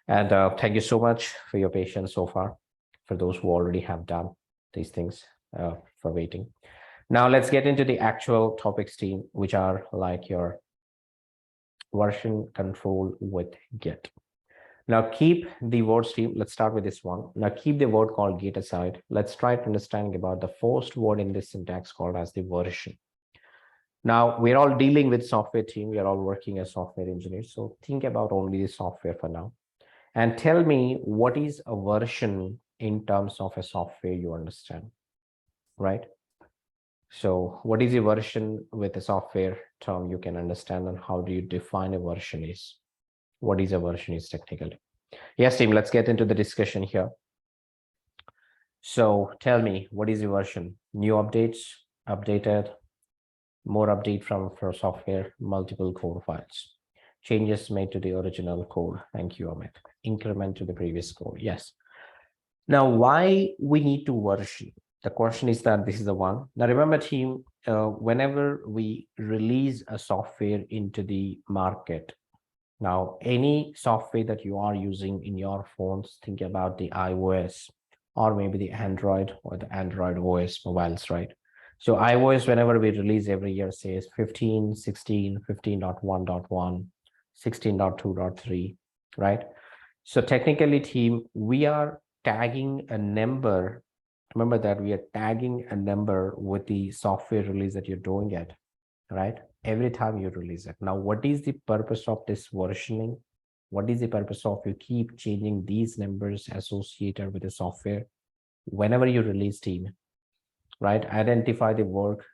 And thank you so much for your patience so far, for those who already have done these things, for waiting. Now let's get into the actual topics, team, which are like your version control with Git. Now keep the word stream. Let's start with this one. Now keep the word called Git aside. Let's try to understand about the first word in this syntax called as the version. Now we're all dealing with software, team. We are all working as software engineers. So think about only the software for now. And tell me what is a version in terms of a software you understand, right? So what is a version with a software term you can understand, and how do you define a version is? What is a version is technically? Yes, team, let's get into the discussion here. So tell me, what is a version? New updates, updated, more update from software, multiple core files, changes made to the original code. Thank you, Amit. Increment to the previous code. Yes. Now, why we need to version? The question is that this is the one. Now, remember, team, whenever we release a software into the market, now any software that you are using in your phones, think about the iOS or maybe the Android or the Android OS mobiles, right? So iOS, whenever we release every year, says 15, 16, 15.1.1, 16.2.3, right? So technically, team, we are tagging a number. Remember that we are tagging a number with the software release that you're doing it, right? Every time you release it. Now, what is the purpose of this versioning? What is the purpose of you keep changing these numbers associated with the software whenever you release, team, right? Identify the work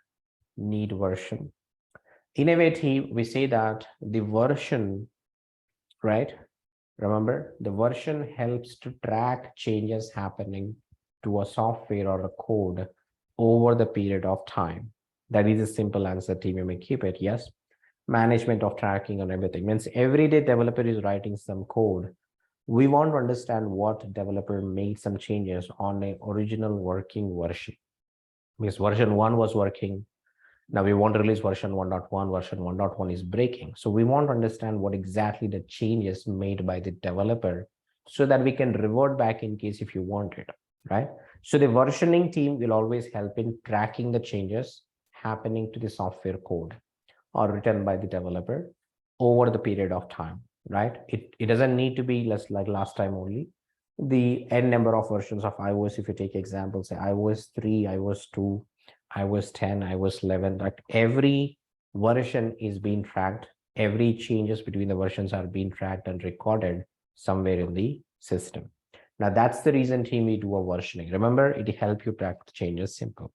need version. In a way, team, we say that the version, right? Remember, the version helps to track changes happening to a software or a code over the period of time. That is a simple answer, team. You may keep it. Yes. Management of tracking and everything means every day developer is writing some code. We want to understand what developer made some changes on a original working version. Because version 1 was working, now we want to release version 1.1, version 1.1 is breaking. So we want to understand what exactly the changes made by the developer so that we can revert back in case if you want it, right? So the versioning team will always help in tracking the changes happening to the software code or written by the developer over the period of time, right? It doesn't need to be less like last time only. The n number of versions of iOS, if you take examples, say iOS 3, iOS 2, iOS 10, iOS 11, like every version is being tracked. Every changes between the versions are being tracked and recorded somewhere in the system. Now that's the reason team we do a versioning. Remember, it help you track the changes. Simple.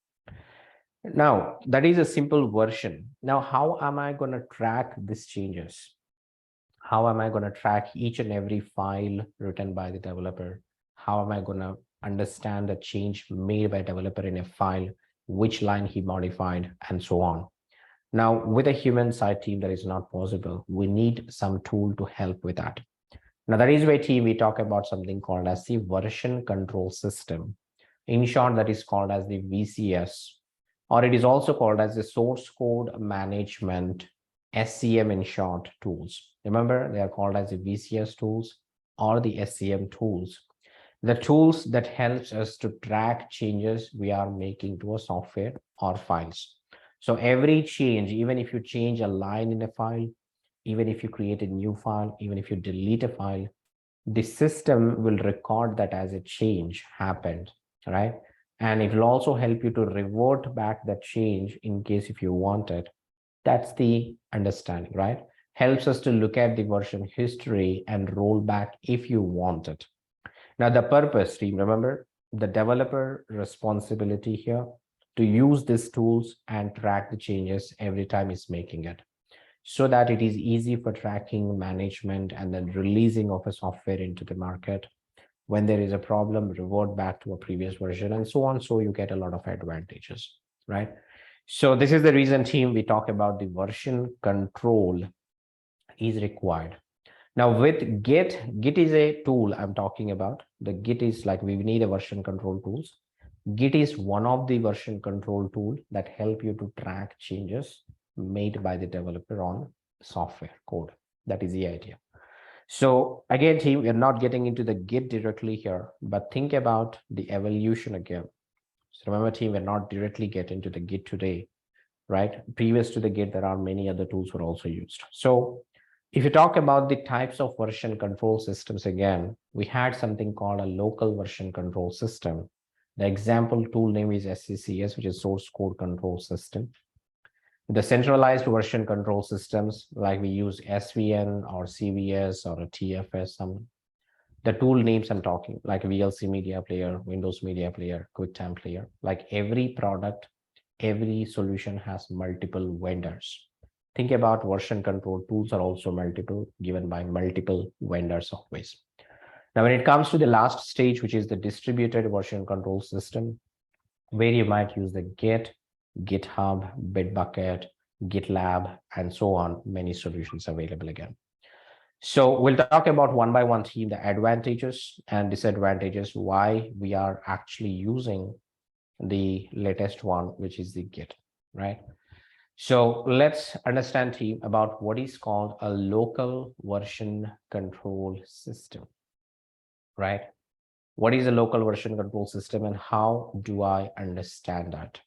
Now that is a simple version. Now how am I going to track these changes? How am I going to track each and every file written by the developer? How am I going to understand the change made by developer in a file, which line he modified, and so on? Now, with a human side team, that is not possible. We need some tool to help with that. Now, that is why team, we talk about something called as the version control system. In short, that is called as the VCS, or it is also called as the source code management, SCM in short, tools. Remember, they are called as the VCS tools or the SCM tools. The tools that helps us to track changes we are making to a software or files. So every change, even if you change a line in a file, even if you create a new file, even if you delete a file, the system will record that as a change happened, right? And it will also help you to revert back that change in case if you want it. That's the understanding, right? Helps us to look at the version history and roll back if you want it. Now, the purpose, team, remember the developer responsibility here to use these tools and track the changes every time he's making it, so that it is easy for tracking, management, and then releasing of a software into the market. When there is a problem, revert back to a previous version and so on. So you get a lot of advantages, right? So this is the reason, team, we talk about the version control is required. Now with Git is a tool I'm talking about. The Git is like we need a version control tools. Git is one of the version control tool that help you to track changes made by the developer on software code. That is the idea. So again, team, we're not getting into the Git directly here, but think about the evolution again. So remember, team, we're not directly getting into the Git today, right? Previous to the Git, there are many other tools were also used. So if you talk about the types of version control systems, again, we had something called a local version control system. The example tool name is SCCS, which is source code control system. The centralized version control systems, like we use SVN or CVS or a TFS, the tool names I'm talking, like VLC Media Player, Windows Media Player, QuickTime Player, like every product, every solution has multiple vendors. Think about version control tools are also multiple, given by multiple vendors always. Now, when it comes to the last stage, which is the distributed version control system, where you might use the Git, GitHub, Bitbucket, GitLab, and so on, many solutions available again. So we'll talk about one by one team, the advantages and disadvantages, why we are actually using the latest one, which is the Git, right? So let's understand, team, about what is called a local version control system, right? What is a local version control system and how do I understand that?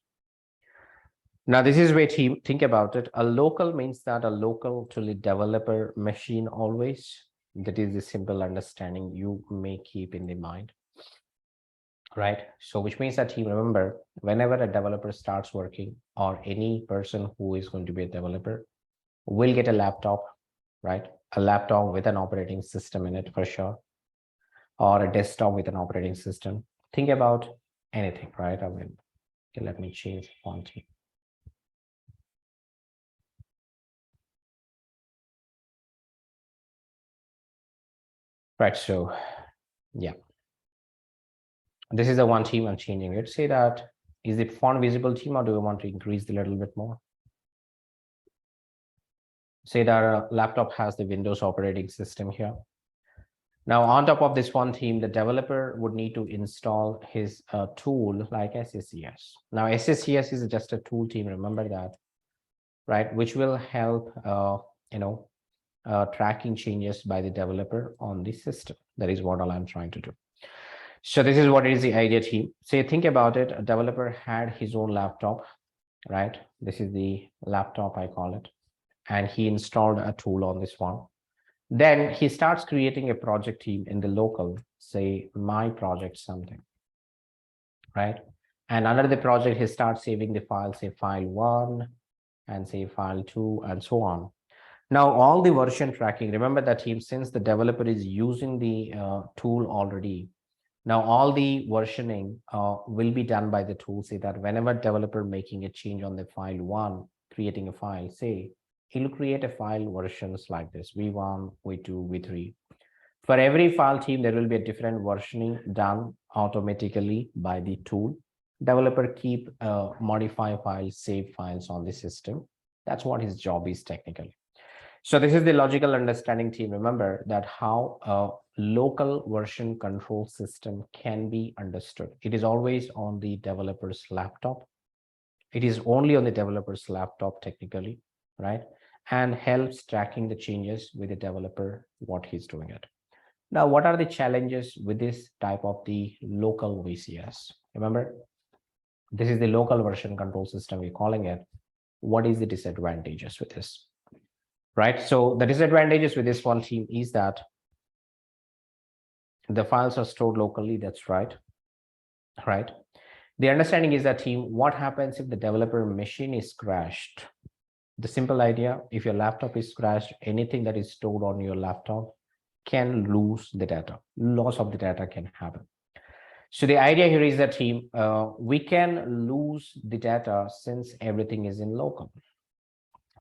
Now, this is where team think about it. A local means that a local to the developer machine always. That is the simple understanding you may keep in the mind, right? So which means that team, remember, whenever a developer starts working or any person who is going to be a developer will get a laptop, right? A laptop with an operating system in it for sure, or a desktop with an operating system. Think about anything, right? I mean, okay, let me change font here. Right, so yeah, this is the one team I'm changing it. Say that, is it font visible team or do we want to increase the little bit more? Say that our laptop has the Windows operating system here. Now, on top of this one theme, the developer would need to install his tool like SSCS. Now, SSCS is just a tool team, remember that, right? Which will help, tracking changes by the developer on the system. That is what all I'm trying to do. So this is what is the idea, team. So think about it. A developer had his own laptop, right? This is the laptop, I call it. And he installed a tool on this one. Then he starts creating a project team in the local, say my project something, right? And under the project, he starts saving the file, say file 1 and say file 2 and so on. Now, all the version tracking, remember that team, since the developer is using the tool already, now all the versioning will be done by the tool. Say that whenever developer making a change on the file 1, creating a file, say, he'll create a file versions like this, v1, v2, v3. For every file team, there will be a different versioning done automatically by the tool. Developer keep modify files, save files on the system. That's what his job is technically. So this is the logical understanding, team. Remember that how a local version control system can be understood. It is always on the developer's laptop. It is only on the developer's laptop technically, right? And helps tracking the changes with the developer, what he's doing it. Now, what are the challenges with this type of the local VCS? Remember, this is the local version control system we're calling it. What is the disadvantages with this? Right? So the disadvantages with this one team is that the files are stored locally. That's right. Right. The understanding is that team, what happens if the developer machine is crashed? The simple idea, if your laptop is crashed, anything that is stored on your laptop can lose the data. Loss of the data can happen. So the idea here is that team, we can lose the data since everything is in local.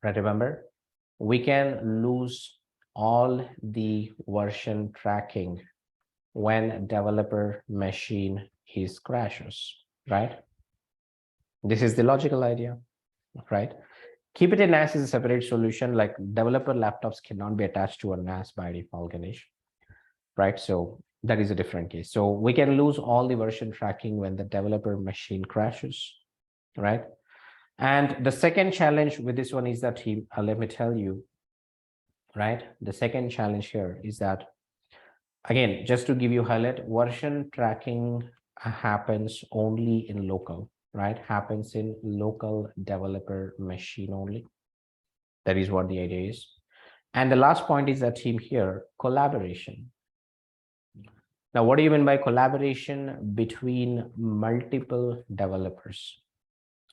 Right? Remember, we can lose all the version tracking when developer machine is crashes, right? This is the logical idea, right? Keep it in NAS is a separate solution, like developer laptops cannot be attached to a NAS by default, Ganesh, right? So that is a different case. So we can lose all the version tracking when the developer machine crashes, right? And the second challenge with this one is that let me tell you, right? The second challenge here is that, again, just to give you highlight, version tracking happens only in local, right? Happens in local developer machine only. That is what the idea is. And the last point is that team here, collaboration. Now, what do you mean by collaboration between multiple developers,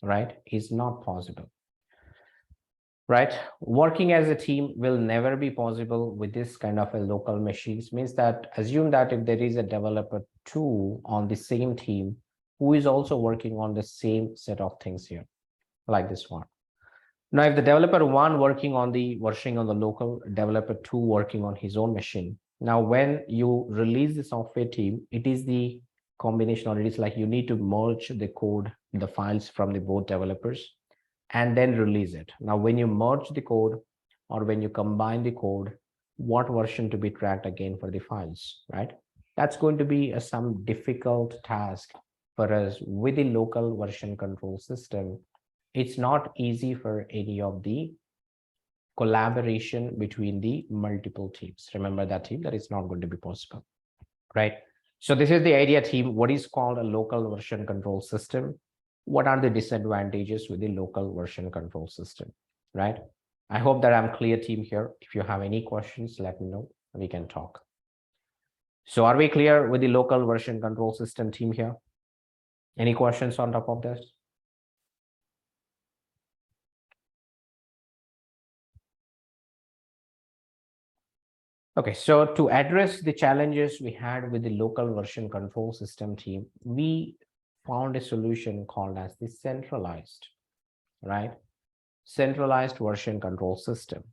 right? Is not possible. Right? Working as a team will never be possible with this kind of a local machines. Means that assume that if there is a developer 2 on the same team who is also working on the same set of things here, like this one. Now, if the developer 1 working on the local, developer 2 working on his own machine. Now, when you release the software team, it is the combination, or it is like you need to merge the code, the files from the both developers, and then release it. Now, when you merge the code or when you combine the code, what version to be tracked again for the files, right? That's going to be some difficult task for us with the local version control system. It's not easy for any of the collaboration between the multiple teams. Remember that team, that is not going to be possible, right? So this is the idea, team. What is called a local version control system? What are the disadvantages with the local version control system, right? I hope that I'm clear, team, here. If you have any questions, let me know. We can talk. So are we clear with the local version control system, team, here? Any questions on top of this? Okay, so to address the challenges we had with the local version control system, team, we found a solution called as the centralized, right? Centralized version control system.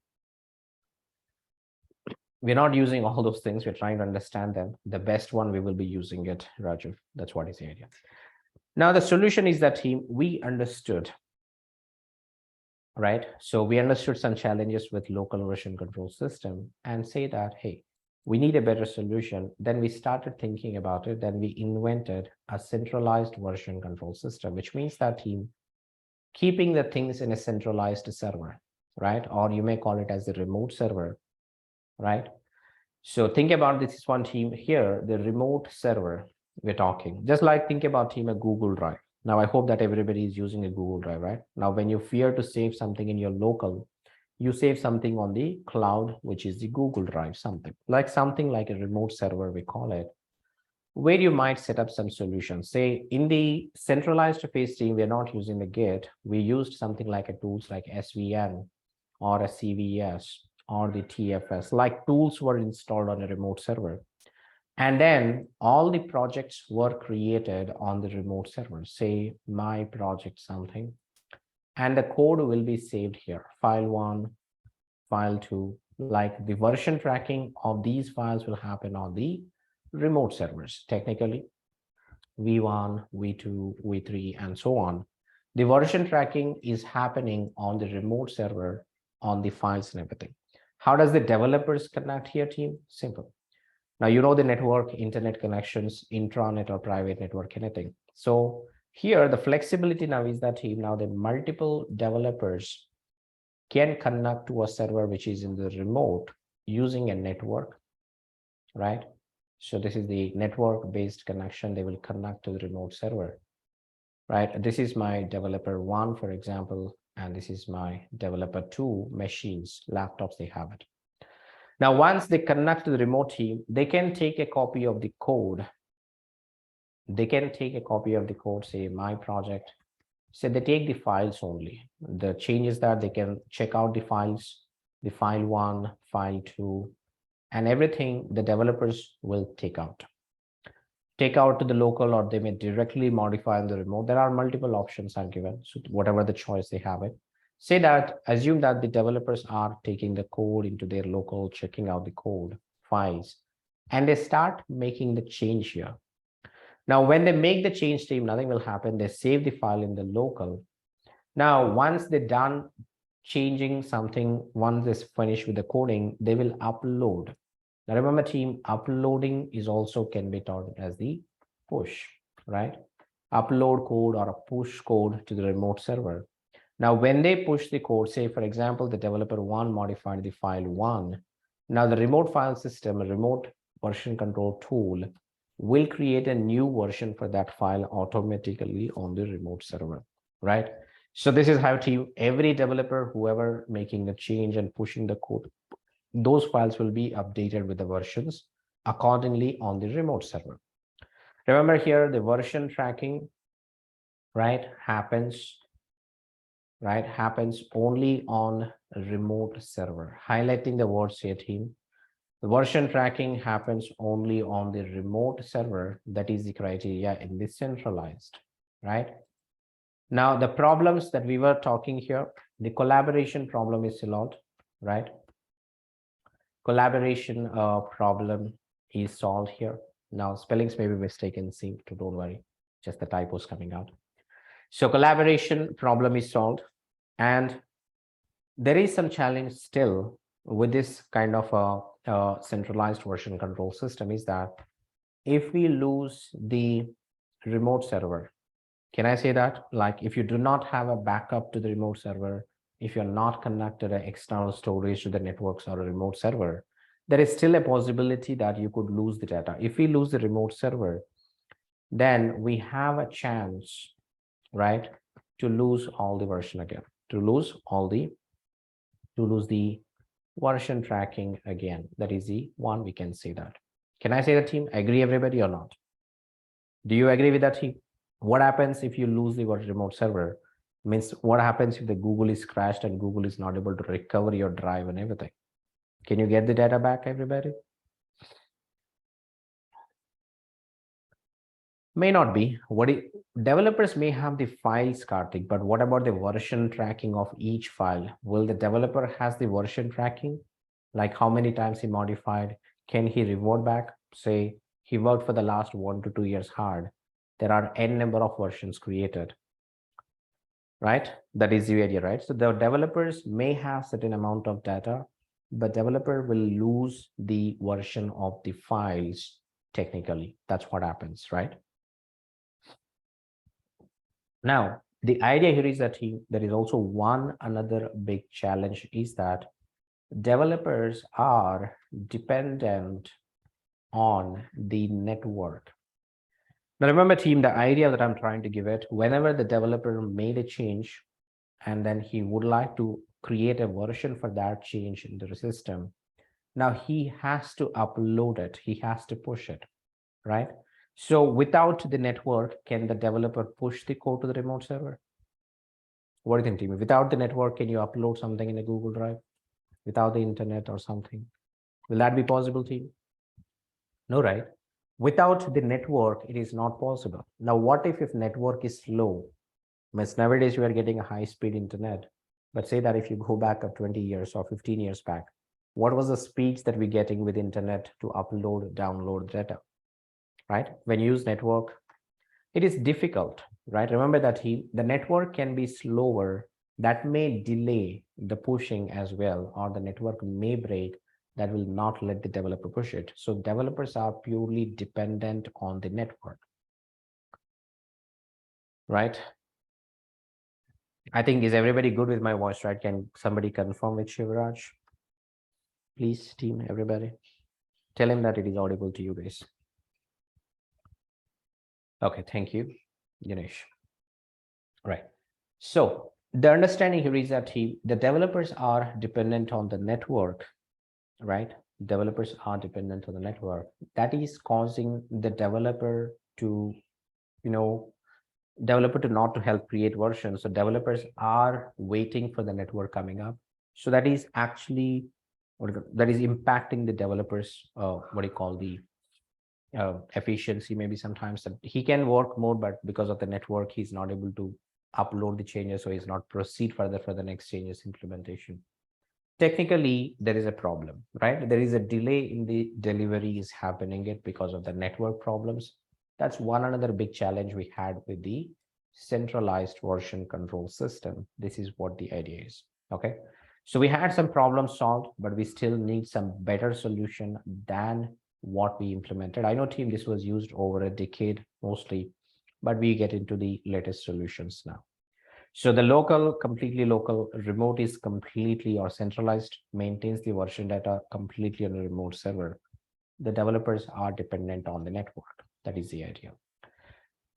We're not using all those things. We're trying to understand them. The best one, we will be using it, Raju. That's what is the idea. Now, the solution is that, team, we understood, right? So we understood some challenges with local version control system and say that, hey, we need a better solution. Then we started thinking about it. Then we invented a centralized version control system, which means that, team, keeping the things in a centralized server, right? Or you may call it as a remote server, right? So think about this one, team, here, the remote server we're talking, just like think about, team, a Google Drive. Now, I hope that everybody is using a Google Drive, right? Now, when you fear to save something in your local, you save something on the cloud, which is the Google Drive, something like a remote server, we call it, where you might set up some solutions. Say in the centralized phase, team, we're not using the Git. We used something like a tools like SVN or a CVS or the TFS, like tools were installed on a remote server. And then all the projects were created on the remote server, say my project something, and the code will be saved here, file 1, file 2, like the version tracking of these files will happen on the remote servers, technically V1, V2, V3, and so on. The version tracking is happening on the remote server on the files and everything. How does the developers connect here, team? Simple. Now, you know the network, internet connections, intranet or private network connecting. So here, the flexibility now is that, team, now the multiple developers can connect to a server which is in the remote using a network, right? So this is the network-based connection. They will connect to the remote server, right? This is my developer 1, for example, and this is my developer 2 machines, laptops, they have it. Now, once they connect to the remote team, they can take a copy of the code. They can take a copy of the code, say my project. So they take the files only. The changes that they can check out the files, the file 1, file 2, and everything the developers will take out to the local, or they may directly modify in the remote. There are multiple options are given. So whatever the choice they have it. Say that, assume that the developers are taking the code into their local, checking out the code files, and they start making the change here. Now, when they make the change, team, nothing will happen. They save the file in the local. Now, once they're done changing something, once they finish with the coding, they will upload. Now, remember, team, uploading is also can be taught as the push, right? Upload code or a push code to the remote server. Now, when they push the code, say, for example, the developer 1 modified the file 1. Now, the remote file system, a remote version control tool, will create a new version for that file automatically on the remote server, right? So this is how, team, every developer, whoever making the change and pushing the code, those files will be updated with the versions accordingly on the remote server. Remember here, the version tracking, right, happens only on a remote server. Highlighting the words here, team. The version tracking happens only on the remote server. That is the criteria in the centralized, right? Now, the problems that we were talking here, the collaboration problem is solved, right? Collaboration problem is solved here. Now, spellings may be mistaken, see, don't worry, just the typos coming out. So collaboration problem is solved, and there is some challenge still with this kind of centralized version control system is that if we lose the remote server, can I say that? Like if you do not have a backup to the remote server, if you're not connected an external storage to the networks or a remote server, there is still a possibility that you could lose the data. If we lose the remote server, then we have a chance, right, to lose all the version again, to lose the version tracking again. That is the one we can say that. Can I say that, team? Agree everybody or not? Do you agree with that, team? What happens if you lose the remote server? Means what happens if the Google is crashed and Google is not able to recover your drive and everything? Can you get the data back, everybody? May not be. Developers may have the files, Karthik, but what about the version tracking of each file? Will the developer has the version tracking? Like how many times he modified? Can he revert back? Say he worked for the last 1 to 2 years hard. There are n number of versions created, right? That is the idea, right? So the developers may have certain amount of data, but developer will lose the version of the files technically. That's what happens, right? Now, the idea here is that there is also one another big challenge is that developers are dependent on the network. Now, remember, team, the idea that I'm trying to give it, whenever the developer made a change and then he would like to create a version for that change in the system, now he has to upload it, he has to push it, right? So without the network, can the developer push the code to the remote server? What do you think, team? Without the network, can you upload something in a Google Drive? Without the internet or something? Will that be possible, team? No, right? Without the network, it is not possible. Now, what if network is slow? Means nowadays we are getting a high-speed internet. But say that if you go back up 20 years or 15 years back, what was the speeds that we're getting with internet to upload, download data, right? When you use network, it is difficult, right? Remember that the network can be slower. That may delay the pushing as well, or the network may break. That will not let the developer push it. So developers are purely dependent on the network, right? I think, is everybody good with my voice, right? Can somebody confirm with Shivraj? Please, team, everybody. Tell him that it is audible to you guys. Okay, thank you, Ganesh. Right. So the understanding here is that the developers are dependent on the network, right? Developers are dependent on the network. That is causing the developer to, not to help create versions. So developers are waiting for the network coming up. So that is actually that is impacting the developers, what do you call the efficiency, maybe sometimes that he can work more, but because of the network, he's not able to upload the changes, so he's not proceed further for the next changes implementation. Technically, there is a problem, right? There is a delay in the delivery is happening it because of the network problems. That's one another big challenge we had with the centralized version control system. This is what the idea is. Okay. So we had some problems solved, but we still need some better solution than what we implemented. I know, team, this was used over a decade mostly, but we get into the latest solutions now. So the completely local, remote is completely or centralized, maintains the version data completely on a remote server. The developers are dependent on the network. That is the idea.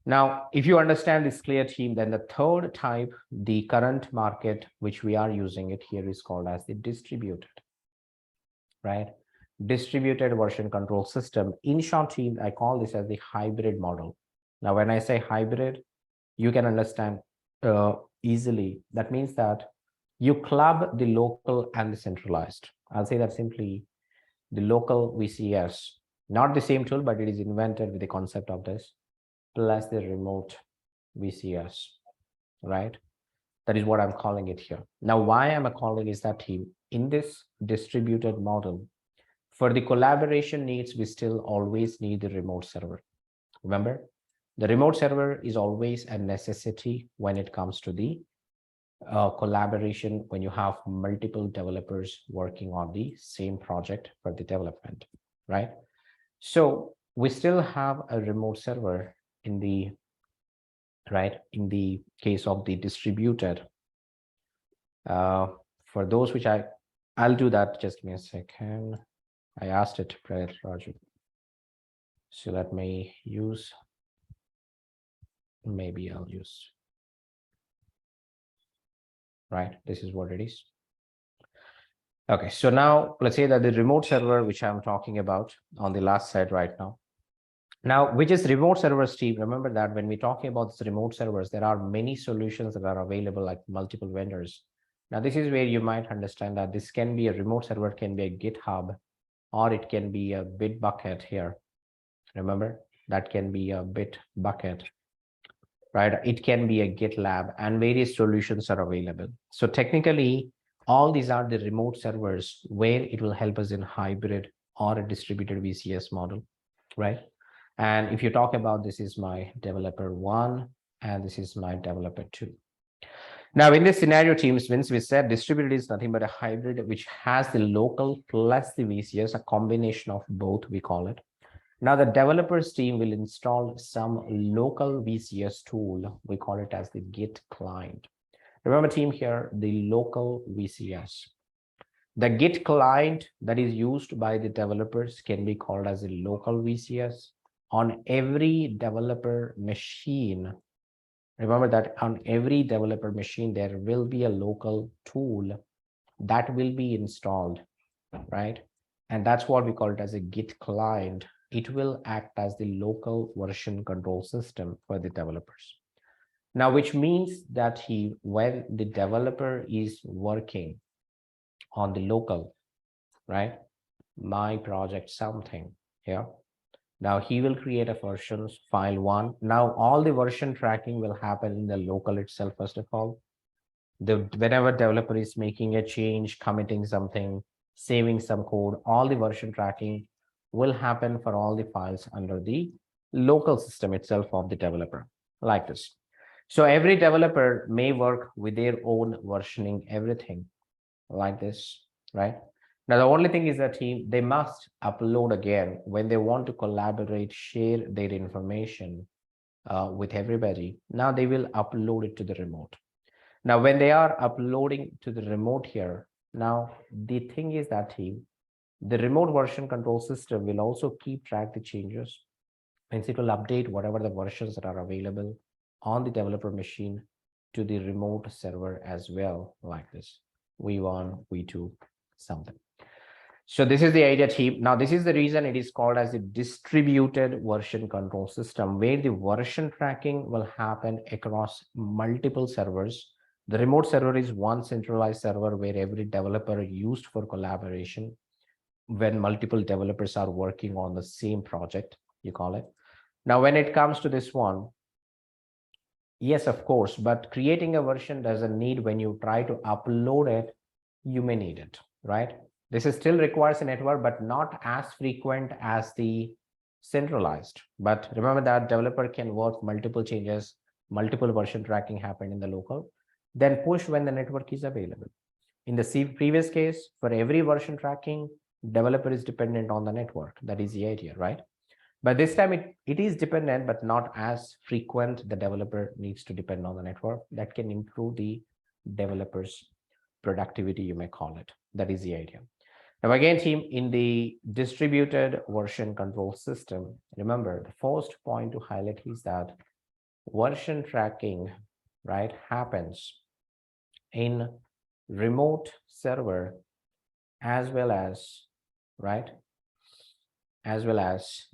Now, if you understand this clear, team, then the third type, the current market, which we are using it here, is called as the distributed, right? Distributed version control system. In short, team, I call this as the hybrid model. Now, when I say hybrid, you can understand easily. That means that you club the local and the centralized. I'll say that simply, the local VCS, not the same tool, but it is invented with the concept of this, plus the remote VCS, right? That is what I'm calling it here. Now, why I'm calling is that, team, in this distributed model, for the collaboration needs, we still always need the remote server. Remember, the remote server is always a necessity when it comes to the collaboration when you have multiple developers working on the same project for the development, right? So we still have a remote server in the in the case of the distributed. For those which I'll do that. Just give me a second. I asked it, Raju. So let me use. Maybe I'll use. Right. This is what it is. Okay. So now let's say that the remote server, which I'm talking about on the last slide right now. Now, which is remote servers, Steve? Remember that when we're talking about this remote servers, there are many solutions that are available, like multiple vendors. Now, this is where you might understand that this can be a remote server, can be a GitHub, or it can be a Bitbucket here. Remember, that can be a Bitbucket, right? It can be a GitLab, and various solutions are available. So technically, all these are the remote servers where it will help us in hybrid or a distributed VCS model, right? And if you talk about, this is my developer 1 and this is my developer 2. Now, in this scenario, teams, since we said distributed is nothing but a hybrid which has the local plus the VCS, a combination of both, we call it. Now, the developers team will install some local VCS tool. We call it as the Git client. Remember, team, here, the local VCS. The Git client that is used by the developers can be called as a local VCS. On every developer machine, remember that on every developer machine, there will be a local tool that will be installed, right? And that's what we call it as a Git client. It will act as the local version control system for the developers. Now, which means that when the developer is working on the local, right? My project something here. Now he will create a versions file 1. Now all the version tracking will happen in the local itself. First of all, whenever developer is making a change, committing something, saving some code, all the version tracking will happen for all the files under the local system itself of the developer, like this. So every developer may work with their own versioning, everything like this, right? Now, the only thing is that they must upload again when they want to collaborate, share their information with everybody. Now they will upload it to the remote. Now, when they are uploading to the remote here, now the thing is that the remote version control system will also keep track the changes, and it will update whatever the versions that are available on the developer machine to the remote server as well, like this, V1, V2, something. So this is the idea, team. Now, this is the reason it is called as a distributed version control system, where the version tracking will happen across multiple servers. The remote server is one centralized server where every developer is used for collaboration when multiple developers are working on the same project, you call it. Now, when it comes to this one, yes, of course, but creating a version doesn't need, when you try to upload it, you may need it, right? This is still requires a network, but not as frequent as the centralized. But remember that developer can work multiple changes, multiple version tracking happen in the local, then push when the network is available. In the previous case, for every version tracking, developer is dependent on the network. That is the idea, right? But this time it is dependent, but not as frequent. The developer needs to depend on the network. That can improve the developer's productivity, you may call it. That is the idea. Now, again, team, in the distributed version control system, remember the first point to highlight is that version tracking, right, happens in remote server as well as, right, as well as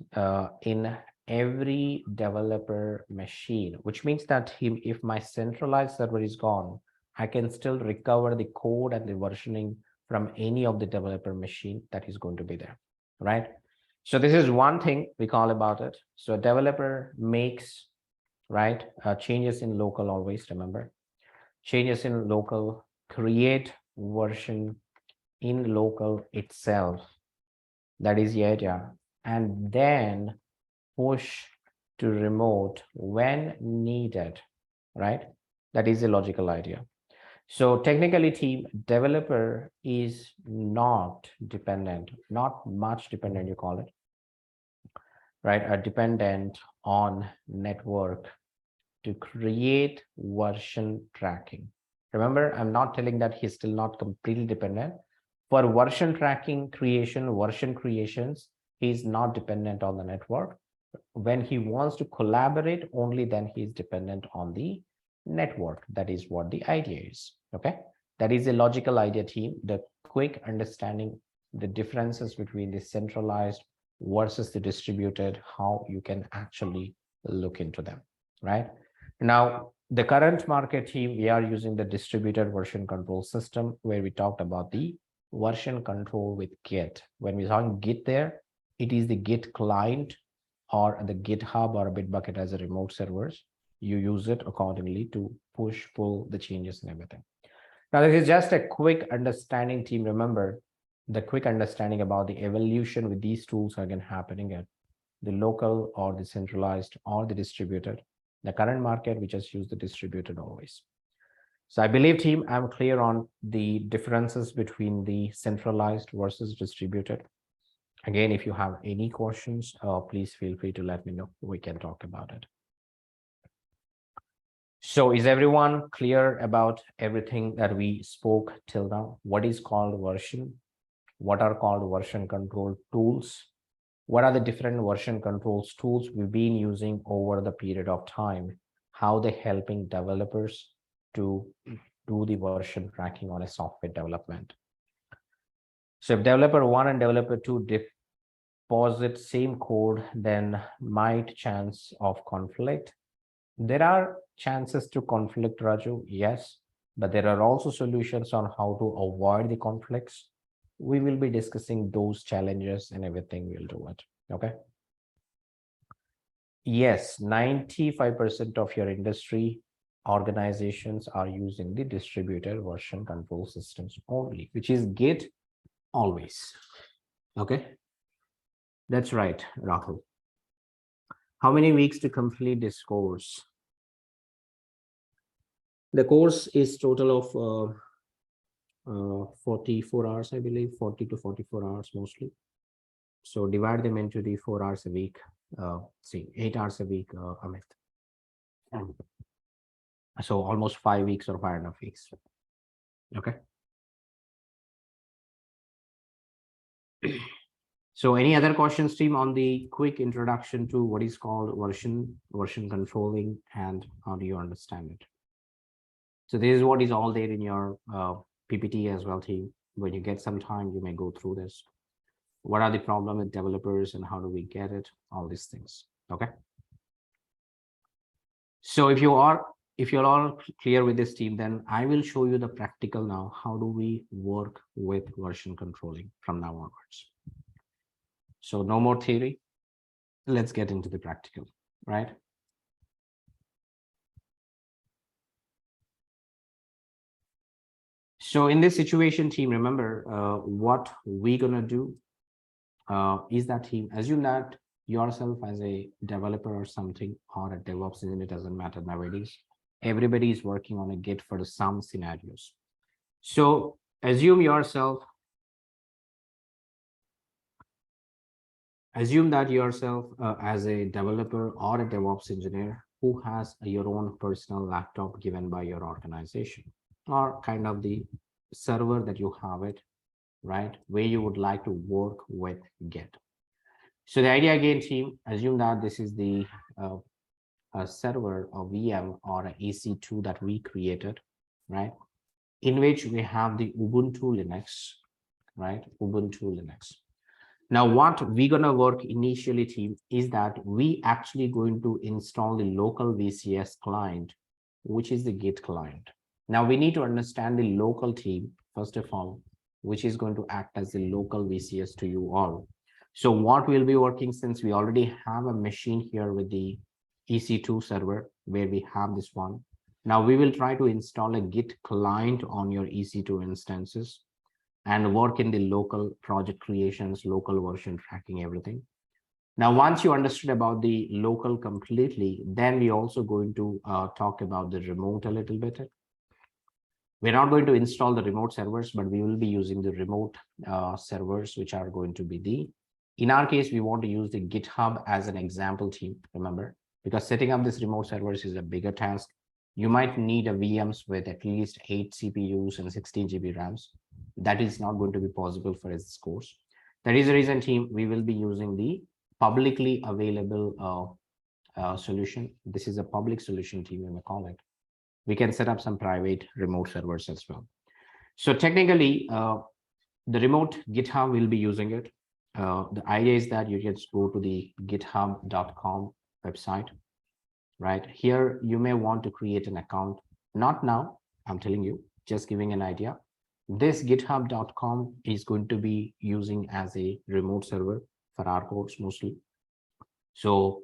in every developer machine, which means that if my centralized server is gone, I can still recover the code and the versioning from any of the developer machine that is going to be there, right? So this is one thing we call about it. So a developer makes, right, changes in local, always remember, changes in local, create version in local itself. That is the idea. And then push to remote when needed, right? That is the logical idea. So technically, team, developer is not dependent, not much dependent, you call it, right? Are dependent on network to create version tracking. Remember, I'm not telling that he's still not completely dependent. For version tracking creation, version creations, he's not dependent on the network. When he wants to collaborate, only then he is dependent on the network. That is what the idea is. Okay, that is a logical idea, team. The quick understanding the differences between the centralized versus the distributed, how you can actually look into them, right? Now, the current market, team, we are using the distributed version control system, where we talked about the version control with Git. When we talk Git there, it is the Git client or the GitHub or Bitbucket as a remote servers. You use it accordingly to push, pull the changes and everything. Now, this is just a quick understanding, team. Remember, the quick understanding about the evolution with these tools again happening at the local or the centralized or the distributed. The current market, we just use the distributed always. So I believe, team, I'm clear on the differences between the centralized versus distributed. Again, if you have any questions, please feel free to let me know. We can talk about it. So is everyone clear about everything that we spoke till now? What is called version? What are called version control tools? What are the different version controls tools we've been using over the period of time? How they're helping developers to do the version tracking on a software development. So if developer 1 and developer 2 deposit same code, then might chance of conflict. There are chances to conflict, Raju, yes, but there are also solutions on how to avoid the conflicts. We will be discussing those challenges and everything. We'll do it. Okay. Yes, 95% of your industry organizations are using the distributed version control systems only, which is Git always. Okay. That's right, Rahul. How many weeks to complete this course? The course is total of 44 hours, I believe, 40 to 44 hours mostly. So divide them into the 4 hours a week. 8 hours a week, Amit. So almost 5 weeks or 5.5 weeks. Okay. So any other questions, team, on the quick introduction to what is called version controlling and how do you understand it? So this is what is all there in your PPT as well, team. When you get some time, you may go through this. What are the problem with developers and how do we get it? All these things. Okay. So if you're all clear with this, team, then I will show you the practical now. How do we work with version controlling from now onwards? So no more theory. Let's get into the practical, right? So in this situation, team, remember what we're gonna do is that, team, assume that yourself as a developer or something, or a DevOps engineer, it doesn't matter nowadays. Everybody is working on a Git for some scenarios. So assume that yourself as a developer or a DevOps engineer who has your own personal laptop given by your organization, or kind of the server that you have it, right, where you would like to work with Git. So the idea again, team, assume that this is the a server or VM or an EC2 that we created, right, in which we have the Ubuntu Linux, right, Ubuntu Linux. Now, what we're going to work initially, team, is that we actually going to install the local VCS client, which is the Git client. Now, we need to understand the local team, first of all, which is going to act as the local VCS to you all. So what we'll be working, since we already have a machine here with the EC2 server, where we have this one. Now, we will try to install a Git client on your EC2 instances and work in the local project creations, local version tracking, everything. Now, once you understood about the local completely, then we also going to talk about the remote a little bit. We're not going to install the remote servers, but we will be using the remote servers, which are going to be in our case, we want to use the GitHub as an example team, remember, because setting up this remote servers is a bigger task. You might need a VMs with at least 8 CPUs and 16 GB RAMs. That is not going to be possible for this course. That is the reason, team, we will be using the publicly available solution. This is a public solution, team, we may call it. We can set up some private remote servers as well. So technically, the remote GitHub will be using it. The idea is that you just go to the github.com website, right? Here, you may want to create an account. Not now, I'm telling you, just giving an idea. This github.com is going to be using as a remote server for our course mostly. So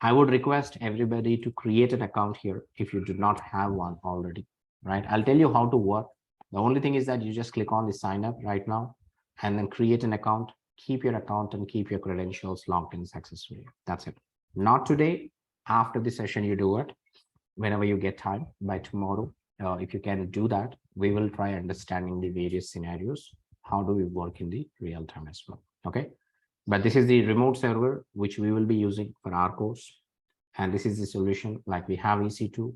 I would request everybody to create an account here if you do not have one already, right? I'll tell you how to work. The only thing is that you just click on the sign up right now and then create an account, keep your account and keep your credentials logged in successfully. That's it. Not today. After the session, you do it whenever you get time. By tomorrow, if you can do that, we will try understanding the various scenarios. How do we work in the real time as well? Okay. But this is the remote server, which we will be using for our course. And this is the solution like we have EC2.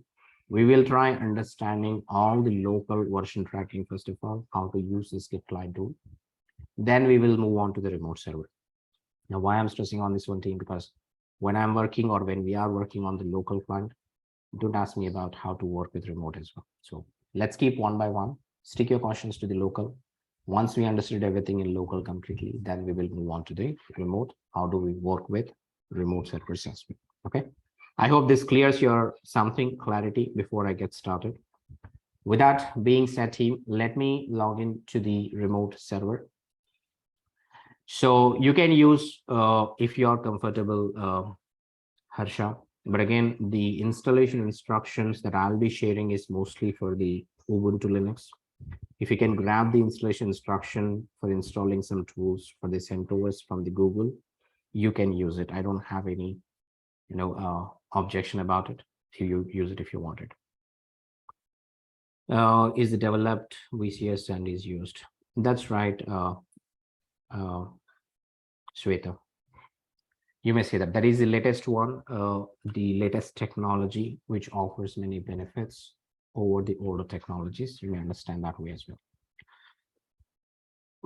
We will try understanding all the local version tracking, first of all, how to use this Git client tool. Then we will move on to the remote server. Now, why I'm stressing on this one, team, because when I'm working or when we are working on the local client, don't ask me about how to work with remote as well. So let's keep one by one, stick your questions to the local. Once we understood everything in local completely, then we will move on to the remote. How do we work with remote servers as well? Okay. I hope this clears your something clarity before I get started. With that being said, team, let me log in to the remote server. So you can use if you are comfortable, Harsha. But again, the installation instructions that I'll be sharing is mostly for the Ubuntu Linux. If you can grab the installation instruction for installing some tools for the CentOS from the Google, you can use it. I don't have any, objection about it. You use it if you want it. Is developed VCS and is used. That's right, Sweta. You may say that that is the latest one, the latest technology, which offers many benefits over the older technologies. You may understand that way as well.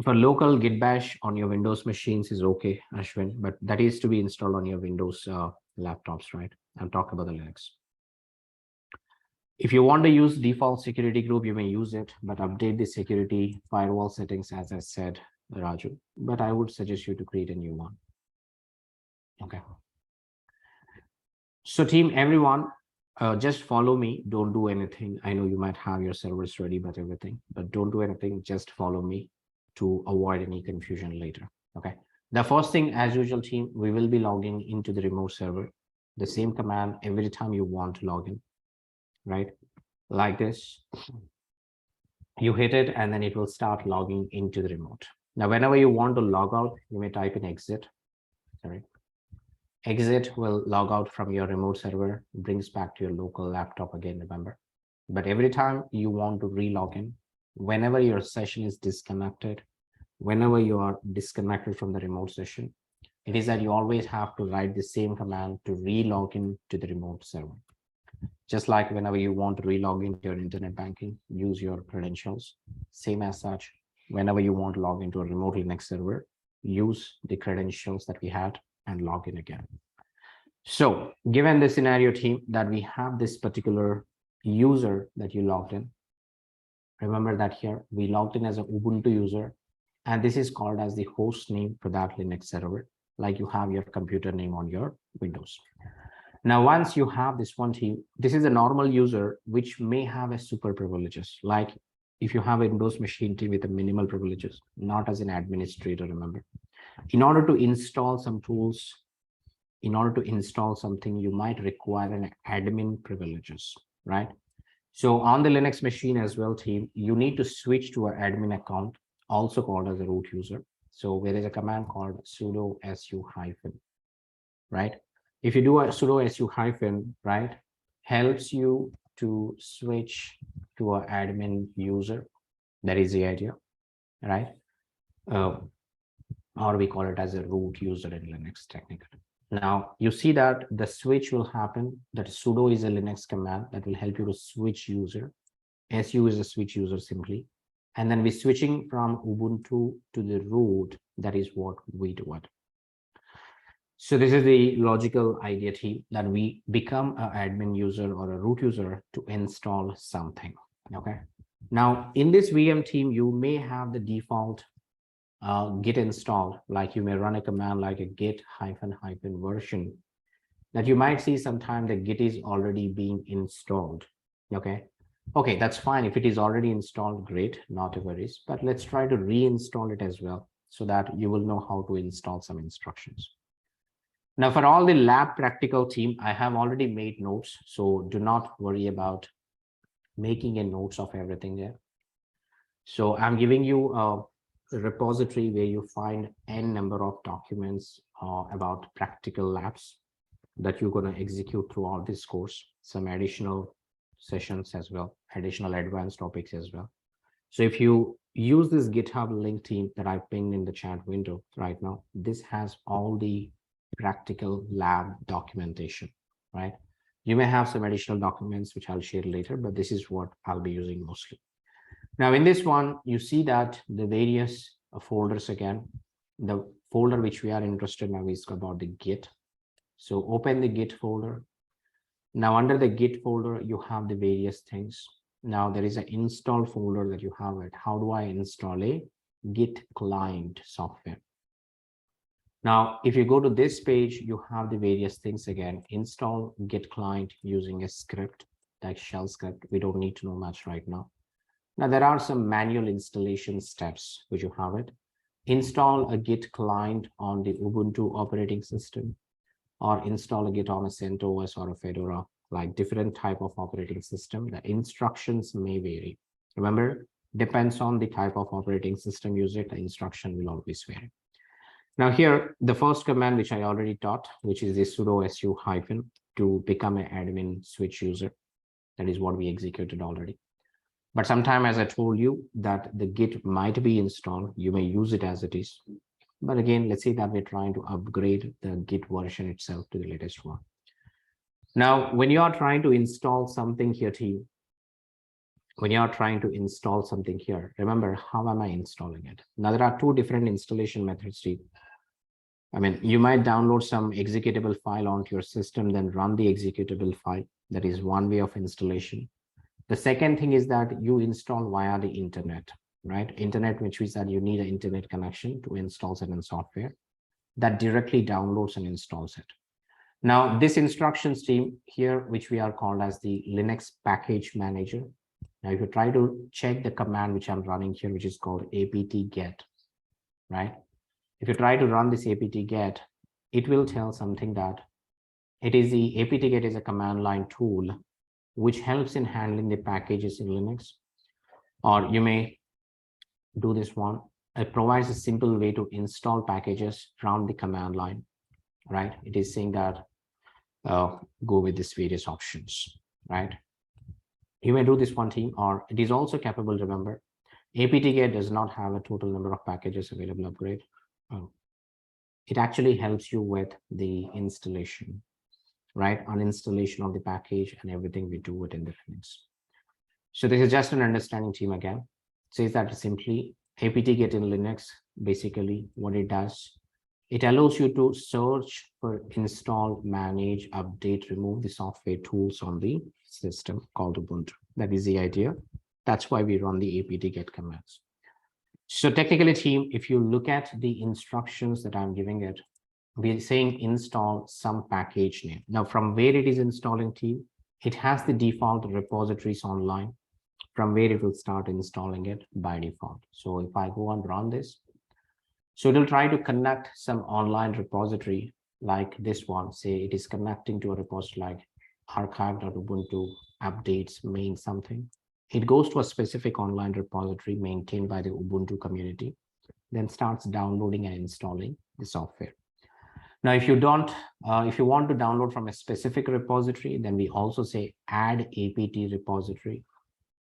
For local Git bash on your Windows machines is okay, Ashwin, but that is to be installed on your Windows laptops, right? I'm talking about the Linux. If you want to use default security group, you may use it, but update the security firewall settings, as I said, Raju. But I would suggest you to create a new one. Okay. So team, everyone, just follow me. Don't do anything. I know you might have your servers ready, but don't do anything. Just follow me to avoid any confusion later. Okay. The first thing, as usual, team, we will be logging into the remote server. The same command every time you want to log in, right? Like this. You hit it and then it will start logging into the remote. Now, whenever you want to log out, you may type in exit. Sorry. Exit will log out from your remote server, brings back to your local laptop again, remember. But every time you want to re-log in, whenever your session is disconnected, whenever you are disconnected from the remote session, it is that you always have to write the same command to re-log in to the remote server. Just like whenever you want to re-log into your internet banking, use your credentials. Same as such, whenever you want to log into a remote Linux server, use the credentials that we had and log in again. So given the scenario, team, that we have this particular user that you logged in, remember that here we logged in as an Ubuntu user, and this is called as the host name for that Linux server, like you have your computer name on your Windows. Now, once you have this one, team, this is a normal user which may have a super privileges, like if you have a Windows machine, team, with a minimal privileges, not as an administrator, remember. In order to install some tools, in order to install something, you might require an admin privileges, right? So on the Linux machine as well, team, you need to switch to an admin account, also called as a root user. So there is a command called sudo su-, right? If you do a sudo su-, right, helps you to switch to an admin user. That is the idea, right? Or we call it as a root user in Linux technically. Now you see that the switch will happen, that sudo is a Linux command that will help you to switch user. Su is a switch user simply. And then we're switching from Ubuntu to the root. That is what we do it. So this is the logical idea team, that we become an admin user or a root user to install something. Okay. Now in this VM team, you may have the default git install, like you may run a command like a git ---- version that you might see sometime the git is already being installed. Okay, that's fine. If it is already installed, great, not a worries, but let's try to reinstall it as well so that you will know how to install some instructions. Now for all the lab practical team, I have already made notes, so do not worry about making a notes of everything there. So I'm giving you a repository where you find n number of documents about practical labs that you're going to execute throughout this course, some additional sessions as well, additional advanced topics as well. So if you use this GitHub link team that I pinged in the chat window right now, this has all the practical lab documentation, right? You may have some additional documents which I'll share later, but this is what I'll be using mostly. Now in this one, you see that the various folders again, the folder which we are interested in now is about the Git. So open the Git folder. Now under the Git folder, you have the various things. Now there is an install folder that you have it. How do I install a Git client software? Now, if you go to this page, you have the various things again. Install Git client using a script like shell script. We don't need to know much right now. Now there are some manual installation steps which you have it. Install a Git client on the Ubuntu operating system, or install a Git on a CentOS or a Fedora, like different type of operating system. The instructions may vary. Remember, depends on the type of operating system use it, the instruction will always vary. Now here, the first command which I already taught, which is the sudo su hyphen to become an admin switch user. That is what we executed already. But sometime, as I told you, that the Git might be installed. You may use it as it is. But again, let's say that we're trying to upgrade the Git version itself to the latest one. Now, when you are trying to install something here, team, when you are trying to install something here, remember, how am I installing it? Now, there are two different installation methods, Steve. I mean, you might download some executable file onto your system, then run the executable file. That is one way of installation. The second thing is that you install via the internet, right? Internet, which means that you need an internet connection to install certain software that directly downloads and installs it. Now, this instructions team here, which we are called as the Linux package manager. Now, if you try to check the command which I'm running here, which is called apt-get, right? If you try to run this apt-get, it will tell something that it is the apt-get is a command line tool which helps in handling the packages in Linux. Or you may do this one. It provides a simple way to install packages from the command line, right? It is saying that go with these various options, right? You may do this one team, or it is also capable, remember, apt-get does not have a total number of packages available upgrade. It actually helps you with the installation, right? Uninstallation of the package and everything we do it in the Linux. So this is just an understanding team again. It says that simply apt-get in Linux, basically what it does, it allows you to search for, install, manage, update, remove the software tools on the system called Ubuntu. That is the idea. That's why we run the apt-get commands. So technically team, if you look at the instructions that I'm giving it, we're saying install some package name. Now from where it is installing team, it has the default repositories online from where it will start installing it by default. So if I go and run this, so it will try to connect some online repository like this one. Say it is connecting to a repository like archive.ubuntu updates main something. It goes to a specific online repository maintained by the Ubuntu community, then starts downloading and installing the software. Now, if you don't, if you want to download from a specific repository, then we also say add apt repository.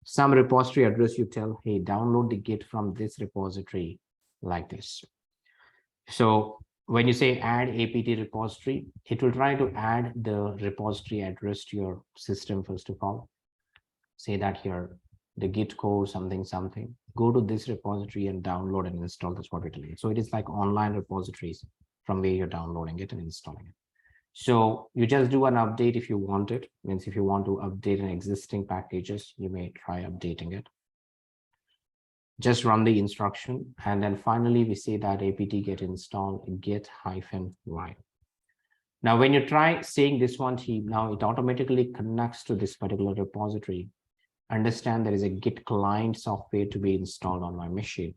some repository address, you tell, hey, download the Git from this repository like this. So when you say add apt repository, it will try to add the repository address to your system. First of all, say that here, the Git core something, go to this repository and download and install. That's what we're telling you. So it is like online repositories from where you're downloading it and installing it. So you just do an update if you want it. Means if you want to update an existing packages, you may try updating it. Just run the instruction. And then finally, we say that apt get install git-y. Now, when you try saying this one, now it automatically connects to this particular repository. Understand there is a Git client software to be installed on my machine.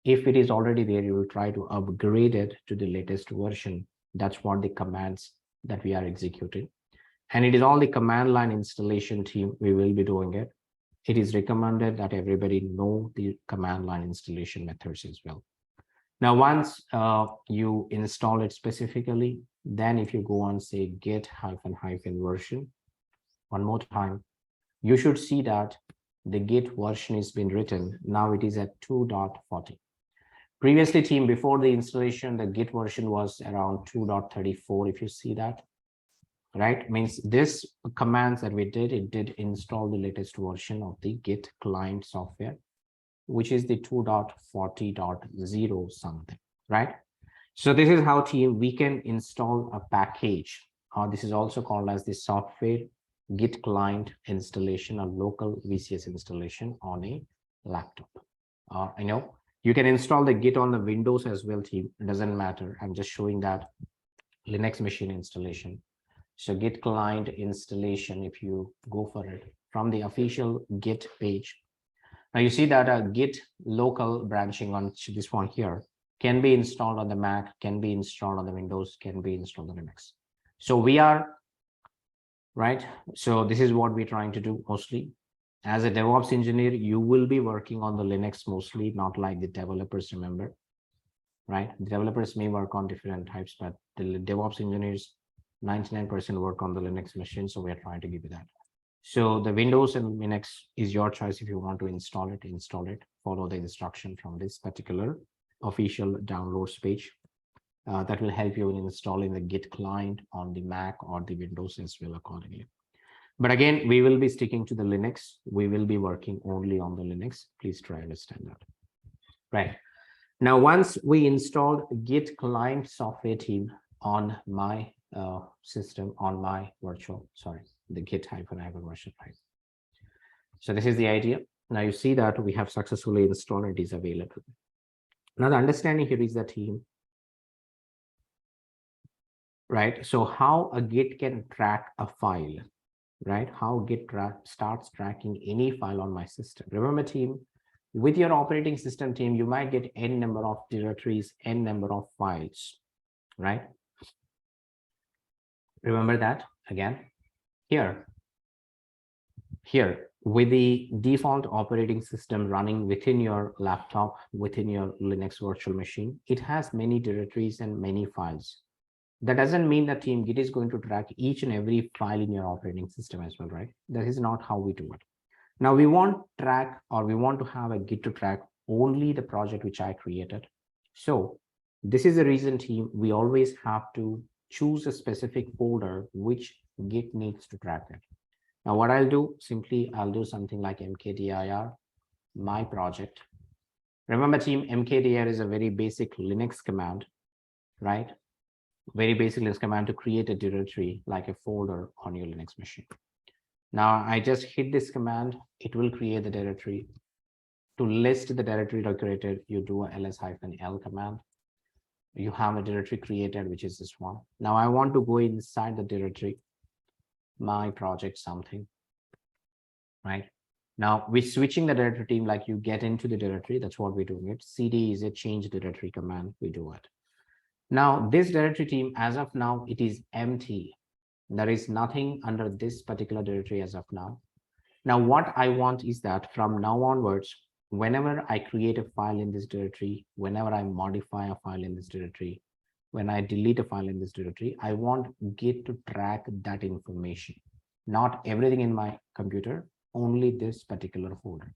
If it is already there, you will try to upgrade it to the latest version. That's what the commands that we are executing. And it is all the command line installation team. We will be doing it. It is recommended that everybody know the command line installation methods as well. Now, once you install it specifically, then if you go on say git -- version, one more time, you should see that the Git version has been written. Now it is at 2.40. Previously, team, before the installation, the Git version was around 2.34. If you see that, right, means this commands that we did, it did install the latest version of the Git client software, which is the 2.40.0 something, right? So this is how, team, we can install a package. This is also called as the software Git client installation or local VCS installation on a laptop. I know you can install the Git on the Windows as well, team. It doesn't matter. I'm just showing that Linux machine installation. So Git client installation, if you go for it from the official Git page, now you see that a Git local branching on this one here can be installed on the Mac, can be installed on the Windows, can be installed on Linux. So we are right. So this is what we're trying to do mostly. As a DevOps engineer, you will be working on the Linux mostly, not like the developers, remember, right? The developers may work on different types, but the DevOps engineers, 99% work on the Linux machine. So we're trying to give you that. So the Windows and Linux is your choice. If you want to install it, follow the instruction from this particular official downloads page. That will help you in installing the Git client on the Mac or the Windows as well accordingly. But again, we will be sticking to the Linux. We will be working only on the Linux. Please try to understand that. Right. Now, once we installed Git client software team on my system, on my virtual, the Git -- version, right? So this is the idea. Now you see that we have successfully installed, it is available. Now the understanding here is that, team, right? So how a Git can track a file, right? How Git starts tracking any file on my system. Remember, team, with your operating system, team, you might get n number of directories, n number of files, right? Remember that again. Here, with the default operating system running within your laptop, within your Linux virtual machine, it has many directories and many files. That doesn't mean that, team, Git is going to track each and every file in your operating system as well, right? That is not how we do it. Now we want to have a Git to track only the project which I created. So this is the reason, team, we always have to choose a specific folder which Git needs to track it. Now what I'll do, simply I'll do something like mkdir my project. Remember, team, mkdir is a very basic Linux command, right? Very basic Linux command to create a directory like a folder on your Linux machine. Now I just hit this command, it will create the directory. To list the directory created, you do a ls-l command. You have a directory created, which is this one. Now I want to go inside the directory, my project something, right? Now we're switching the directory, team, like you get into the directory. That's what we're doing it. cd is a change directory command. We do it. Now this directory, team, as of now, it is empty. There is nothing under this particular directory as of now. Now what I want is that from now onwards, whenever I create a file in this directory, whenever I modify a file in this directory, when I delete a file in this directory, I want Git to track that information. Not everything in my computer, only this particular folder.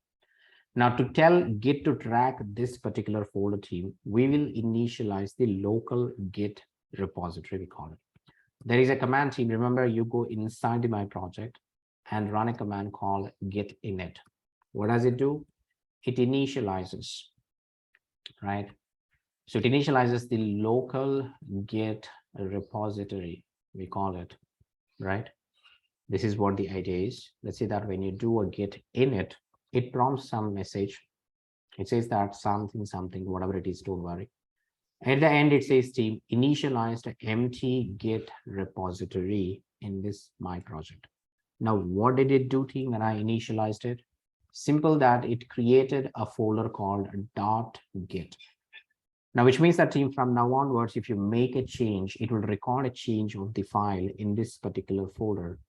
Now to tell Git to track this particular folder team, we will initialize the local Git repository, we call it. There is a command team. Remember, you go inside my project and run a command called git init. What does it do? It initializes, right? So it initializes the local Git repository, we call it, right? This is what the idea is. Let's say that when you do a git init, it prompts some message. It says that something, whatever it is, don't worry. At the end, it says team initialized an empty Git repository in this my project. Now, what did it do, team, when I initialized it? Simple that it created a folder called .git. Now, which means that team from now onwards, if you make a change, it will record a change of the file in this particular folder,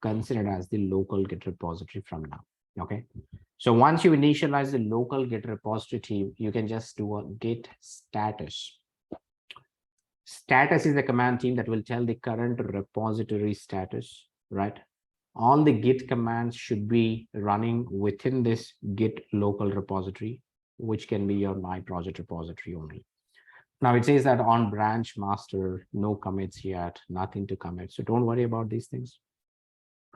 considered as the local Git repository from now. Okay. So once you initialize the local Git repository team, you can just do a git status. Status is a command team that will tell the current repository status, right? All the git commands should be running within this git local repository, which can be your my project repository only. Now it says that on branch master, no commits yet, nothing to commit. So don't worry about these things,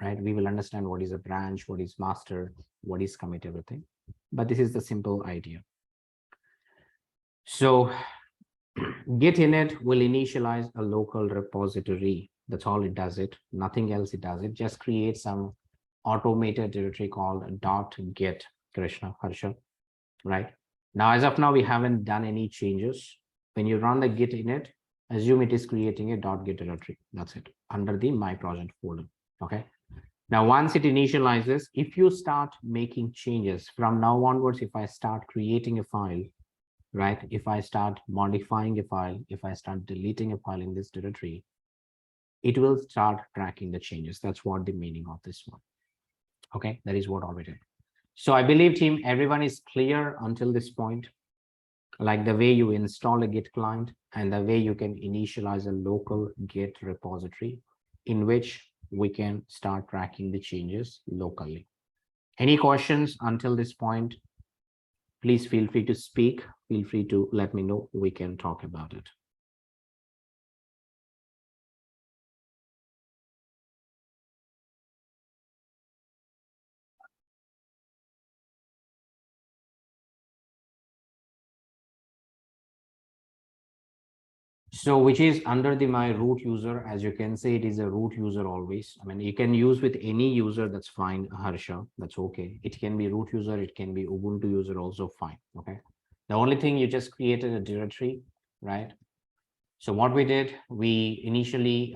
right? We will understand what is a branch, what is master, what is commit, everything. But this is the simple idea. So git init will initialize a local repository. That's all it does it. Nothing else it does. It just creates some automated directory called .git, Krishna, Harsha, right? Now, as of now, we haven't done any changes. When you run the git init, assume it is creating a .git directory. That's it, under the my project folder, okay? Now, once it initializes, if you start making changes from now onwards, if I start creating a file, right? If I start modifying a file, if I start deleting a file in this directory, it will start tracking the changes. That's what the meaning of this one. Okay, that is what already. So I believe, team, everyone is clear until this point, like the way you install a Git client and the way you can initialize a local Git repository in which we can start tracking the changes locally. Any questions until this point? Please feel free to speak. Feel free to let me know. We can talk about it. So which is under the my root user, as you can see, it is a root user always. I mean, you can use with any user, that's fine, Harsha, that's okay. It can be root user, it can be Ubuntu user, also fine, okay? The only thing, you just created a directory, right? So what we did, we initially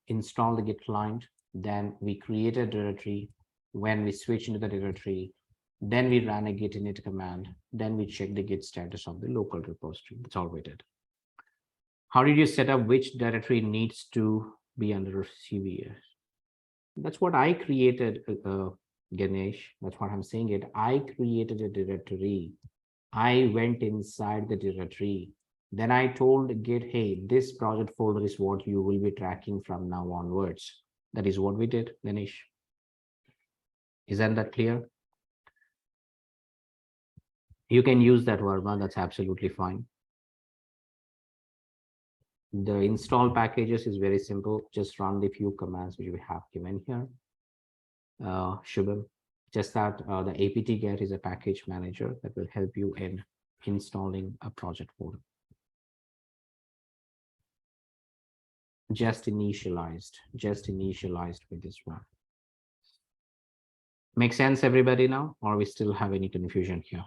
installed the Git client, then we created a directory. When we switch into the directory, then we ran a git init command, then we check the Git status of the local repository. That's all we did. How did you set up which directory needs to be under CVS? That's what I created, Ganesh. That's what I'm saying it. I created a directory. I went inside the directory. Then I told Git, hey, this project folder is what you will be tracking from now onwards. That is what we did, Ganesh. Isn't that clear? You can use that, Varma. That's absolutely fine. The install packages is very simple. Just run the few commands which we have given here. Shubham, just that the apt-get is a package manager that will help you in installing a project folder. Just initialized with this one. Make sense, everybody, now, or we still have any confusion here?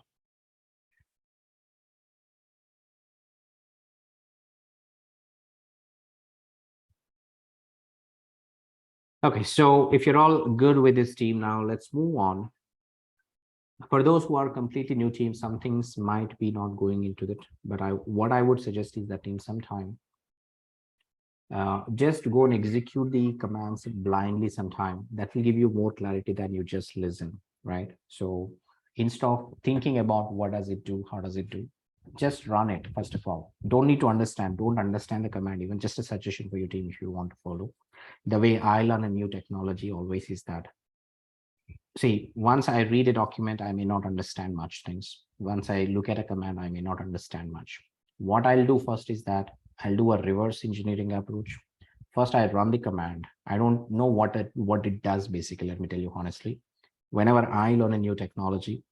Okay, so if you're all good with this team now, let's move on. For those who are completely new team, some things might be not going into it, but what I would suggest is that in some time, just go and execute the commands blindly sometime. That will give you more clarity than you just listen, right? So instead of thinking about what does it do, how does it do, just run it first of all. Don't need to understand, don't understand the command, even just a suggestion for your team if you want to follow. The way I learn a new technology always is that see, once I read a document, I may not understand much things. Once I look at a command, I may not understand much. What I'll do first is that I'll do a reverse engineering approach. First, I run the command. I don't know what it does basically. Let me tell you honestly. Whenever I learn a new technology,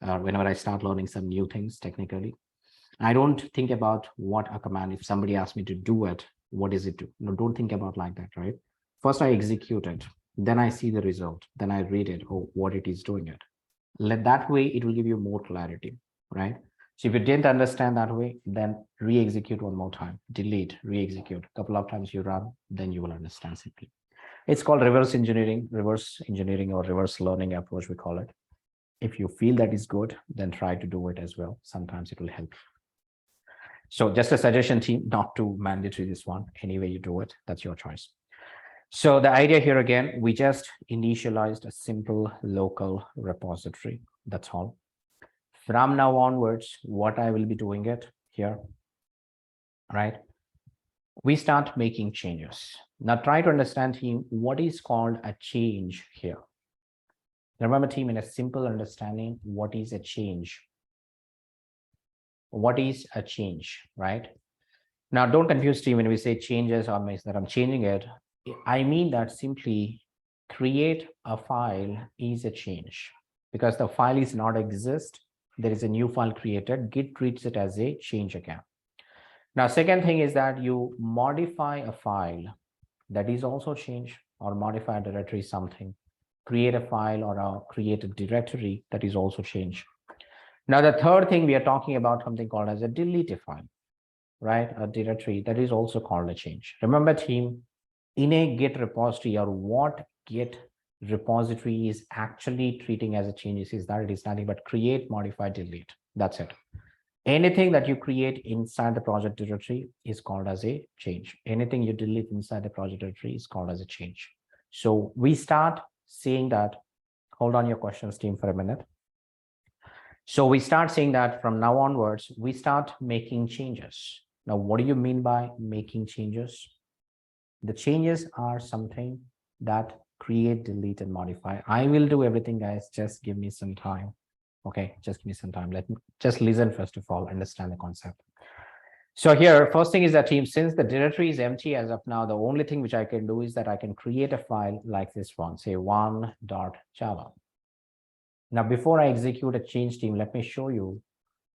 whenever I start learning some new things technically, I don't think about what a command. If somebody asks me to do it, what does it do? No, don't think about like that, right? First, I execute it. Then I see the result. Then I read it. Oh, what it is doing it. Let that way it will give you more clarity, right? So if you didn't understand that way, then re-execute one more time, delete, re-execute. A couple of times you run, then you will understand simply. It's called reverse engineering or reverse learning approach, we call it. If you feel that is good, then try to do it as well. Sometimes it will help. So just a suggestion, team, not to mandatory this one. Any way you do it, that's your choice. So the idea here again, we just initialized a simple local repository. That's all. From now onwards, what I will be doing it here, right? We start making changes. Now try to understand, team, what is called a change here. Remember, team, in a simple understanding, what is a change? What is a change, right? Now, don't confuse, team, when we say changes or means that I'm changing it. I mean that simply create a file is a change because the file is not exist. There is a new file created. Git treats it as a change again. Now, second thing is that you modify a file that is also change, or modify a directory something, create a file or create a directory that is also change. Now, the third thing we are talking about something called as a delete a file, right? A directory that is also called a change. Remember, team, in a Git repository, or what Git repository is actually treating as a change is that it is nothing but create, modify, delete. That's it. Anything that you create inside the project directory is called as a change. Anything you delete inside the project directory is called as a change. So we start seeing that. Hold on your questions, team, for a minute. So we start saying that from now onwards, we start making changes. Now, what do you mean by making changes? The changes are something that create, delete, and modify. I will do everything, guys. Just give me some time. Okay, just give me some time. Let me just listen first of all, understand the concept. So here, first thing is that, team, since the directory is empty as of now, the only thing which I can do is that I can create a file like this one, say 1.java. Now, before I execute a change, team, let me show you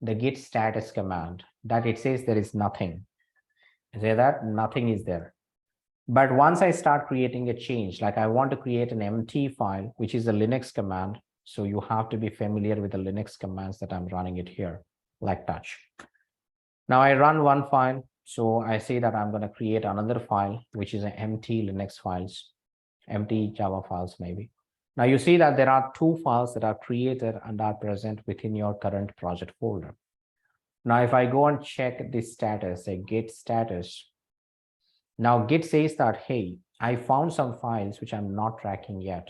the git status command that it says there is nothing. Say that nothing is there. But once I start creating a change, like I want to create an empty file, which is a Linux command. So you have to be familiar with the Linux commands that I'm running it here, like touch. Now I run one file. So I say that I'm going to create another file, which is an empty Linux files, empty Java files maybe. Now you see that there are two files that are created and are present within your current project folder. Now, if I go and check the status, say git status, now Git says that, hey, I found some files which I'm not tracking yet.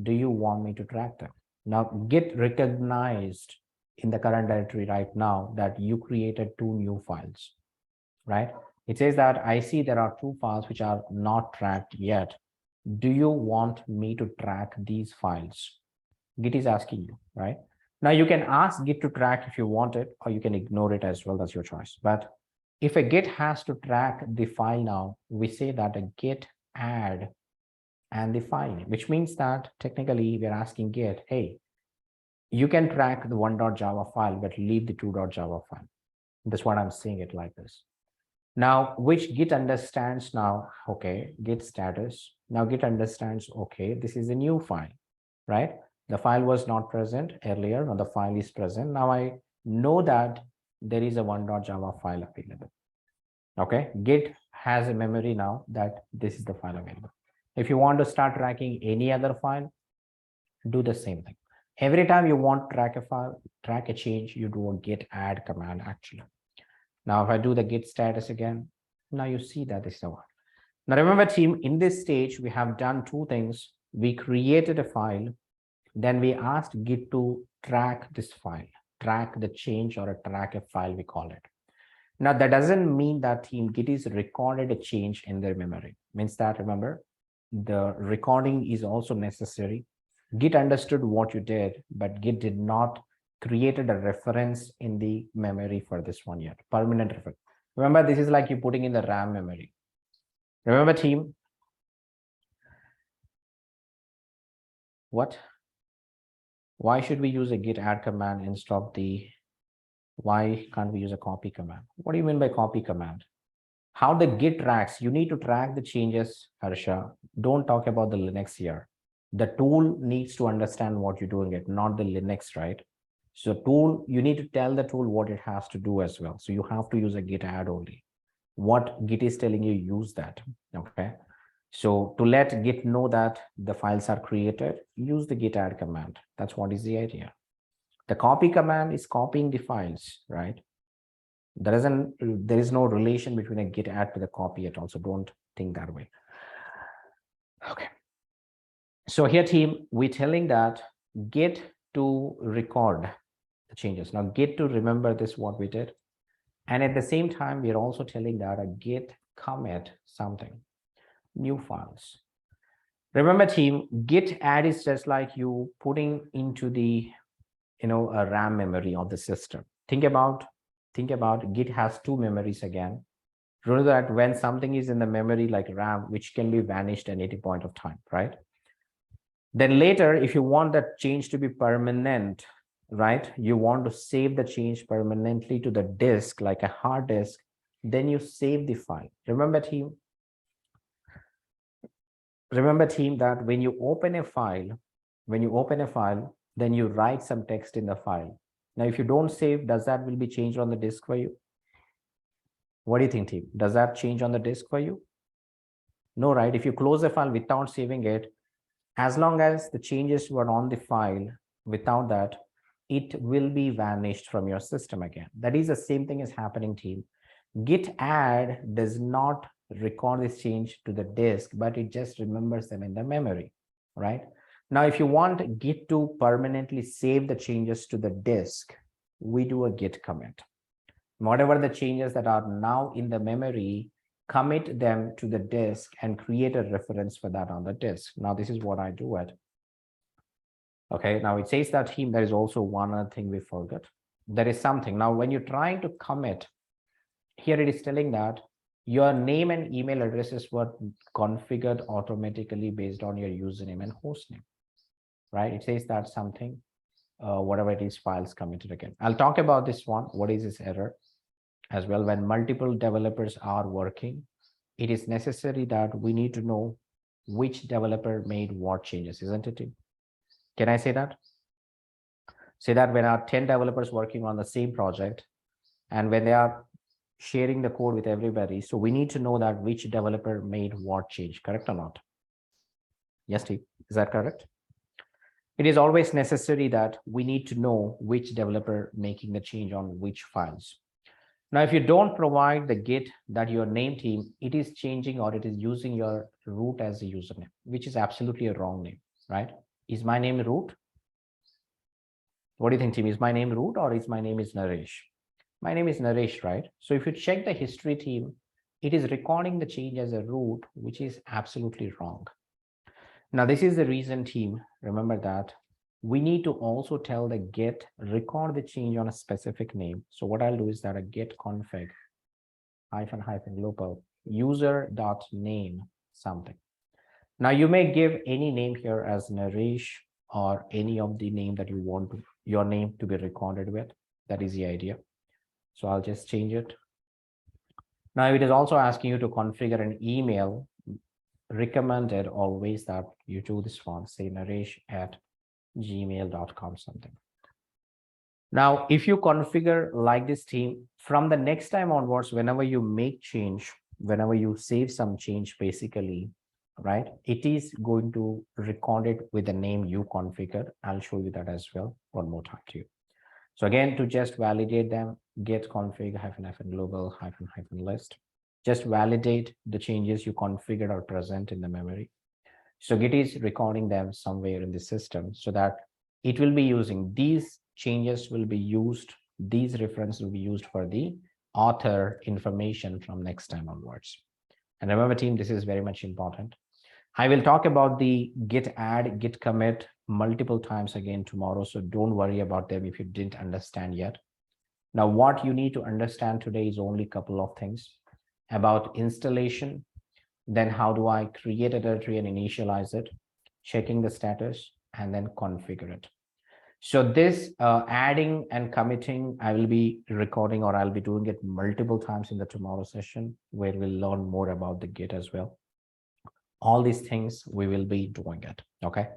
Do you want me to track them? Now Git recognized in the current directory right now that you created two new files, right? It says that I see there are two files which are not tracked yet. Do you want me to track these files? Git is asking you, right? Now you can ask Git to track if you want it, or you can ignore it as well. That's your choice. But if a Git has to track the file now, we say that a Git add and the file name, which means that technically we're asking Git, hey, you can track the 1.java file, but leave the 2.java file. That's what I'm saying it like this. Now, which Git understands now, okay, Git status. Now Git understands, okay, this is a new file, right? The file was not present earlier, now the file is present. Now I know that there is a 1.java file available. Okay, Git has a memory now that this is the file available. If you want to start tracking any other file, do the same thing. Every time you want to track a file, track a change, you do a git add command actually. Now, if I do the git status again, now you see that this is the one. Now remember, team, in this stage, we have done two things. We created a file, then we asked Git to track this file, track the change or a track a file, we call it. Now, that doesn't mean that team Git is recorded a change in their memory. Means that, remember, the recording is also necessary. Git understood what you did, but Git did not created a reference in the memory for this one yet. Permanent reference. Remember, this is like you putting in the RAM memory. Remember, team? What? Why should we use a git add command instead of why can't we use a copy command? What do you mean by copy command? How the git tracks, you need to track the changes, Harsha. Don't talk about the Linux here. The tool needs to understand what you're doing it, not the Linux, right? So tool, you need to tell the tool what it has to do as well. So you have to use a git add only. What Git is telling you, use that, okay? So to let Git know that the files are created, use the git add command. That's what is the idea. The copy command is copying the files, right? There is no relation between a git add to the copy at all. So don't think that way. Okay. So here, team, we're telling that git to record the changes. Now git to remember this, what we did. And at the same time, we're also telling that a git commit something, new files. Remember, team, git add is just like you putting into the, a RAM memory of the system. Think about Git has two memories again. Remember that when something is in the memory like RAM, which can be vanished at any point of time, right? Then later, if you want that change to be permanent, right? You want to save the change permanently to the disk, like a hard disk, then you save the file. Remember, team, that when you open a file, then you write some text in the file. Now, if you don't save, does that will be changed on the disk for you? What do you think, team? Does that change on the disk for you? No, right? If you close the file without saving it, as long as the changes were on the file, without that, it will be vanished from your system again. That is the same thing is happening, team. Git add does not record this change to the disk, but it just remembers them in the memory, right? Now, if you want Git to permanently save the changes to the disk, we do a git commit. Whatever the changes that are now in the memory, commit them to the disk and create a reference for that on the disk. Now, this is what I do it. Okay, now it says that team, there is also one other thing we forgot. There is something. Now, when you're trying to commit, here it is telling that your name and email addresses were configured automatically based on your username and hostname, right? It says that something, whatever it is, files committed again. I'll talk about this one. What is this error as well? When multiple developers are working, it is necessary that we need to know which developer made what changes, isn't it? Can I say that? Say that when our 10 developers working on the same project, and when they are sharing the code with everybody, so we need to know that which developer made what change, correct or not? Yes, Steve, is that correct? It is always necessary that we need to know which developer making the change on which files. Now, if you don't provide the git that your name team, it is changing or it is using your root as a username, which is absolutely a wrong name, right? Is my name root? What do you think, team? Is my name root or is my name is Naresh? My name is Naresh, right? So if you check the history, team, it is recording the change as a root, which is absolutely wrong. Now, this is the reason, team, remember that we need to also tell the git record the change on a specific name. So what I'll do is that a git config -- global user.name something. Now you may give any name here as Naresh or any of the name that you want your name to be recorded with. That is the idea. So I'll just change it. Now it is also asking you to configure an email. Recommended always that you do this one, say naresh@gmail.com something. Now, if you configure like this, team, from the next time onwards, whenever you make change, whenever you save some change, basically, right, it is going to record it with the name you configured. I'll show you that as well one more time to you. So again, to just validate them, git config -- global -- list. Just validate the changes you configured are present in the memory. So Git is recording them somewhere in the system so that it will be using these changes will be used. These references will be used for the author information from next time onwards. And remember, team, this is very much important. I will talk about the git add, git commit multiple times again tomorrow. So don't worry about them if you didn't understand yet. Now, what you need to understand today is only a couple of things about installation. Then how do I create a directory and initialize it, checking the status, and then configure it. So this adding and committing, I will be recording, or I'll be doing it multiple times in the tomorrow session, where we'll learn more about the Git as well. All these things we will be doing it. Okay.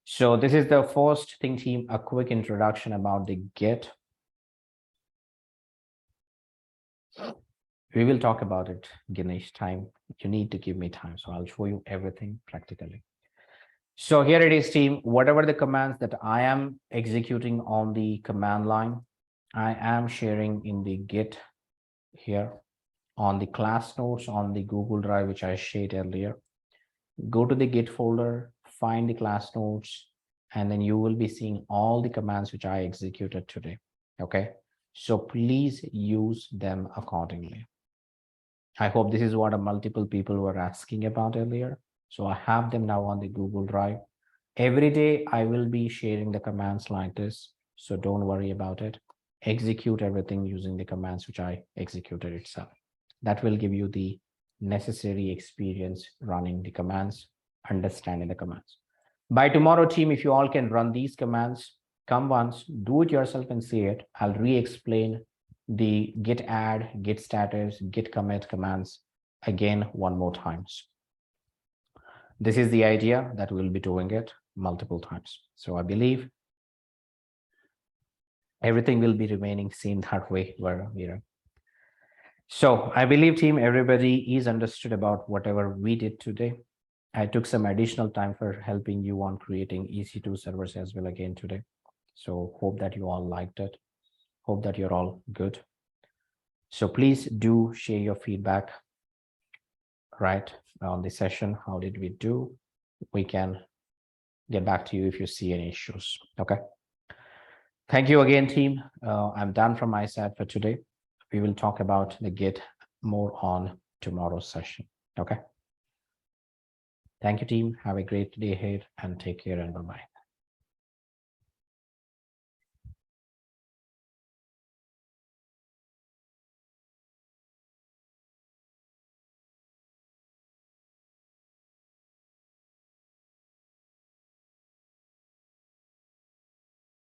So this is the first thing, team, a quick introduction about the Git. We will talk about it, Ganesh. Time. You need to give me time. So I'll show you everything practically. So here it is, team. Whatever the commands that I am executing on the command line, I am sharing in the Git here on the class notes on the Google Drive, which I shared earlier. Go to the Git folder, find the class notes, and then you will be seeing all the commands which I executed today. Okay. So please use them accordingly. I hope this is what multiple people were asking about earlier. So I have them now on the Google Drive. Every day I will be sharing the commands like this. So don't worry about it. Execute everything using the commands which I executed itself. That will give you the necessary experience running the commands, understanding the commands. By tomorrow, team, if you all can run these commands, come once, do it yourself and see it. I'll re-explain the git add, git status, git commit commands again one more times. This is the idea that we'll be doing it multiple times. So I believe everything will be remaining same that way where we are. So I believe, team, everybody is understood about whatever we did today. I took some additional time for helping you on creating EC2 servers as well again today. So hope that you all liked it. Hope that you're all good. So please do share your feedback right on the session. How did we do? We can get back to you if you see any issues. Okay. Thank you again, team. I'm done from my side for today. We will talk about the Git more on tomorrow's session. Okay. Thank you, team. Have a great day ahead and take care and bye-bye.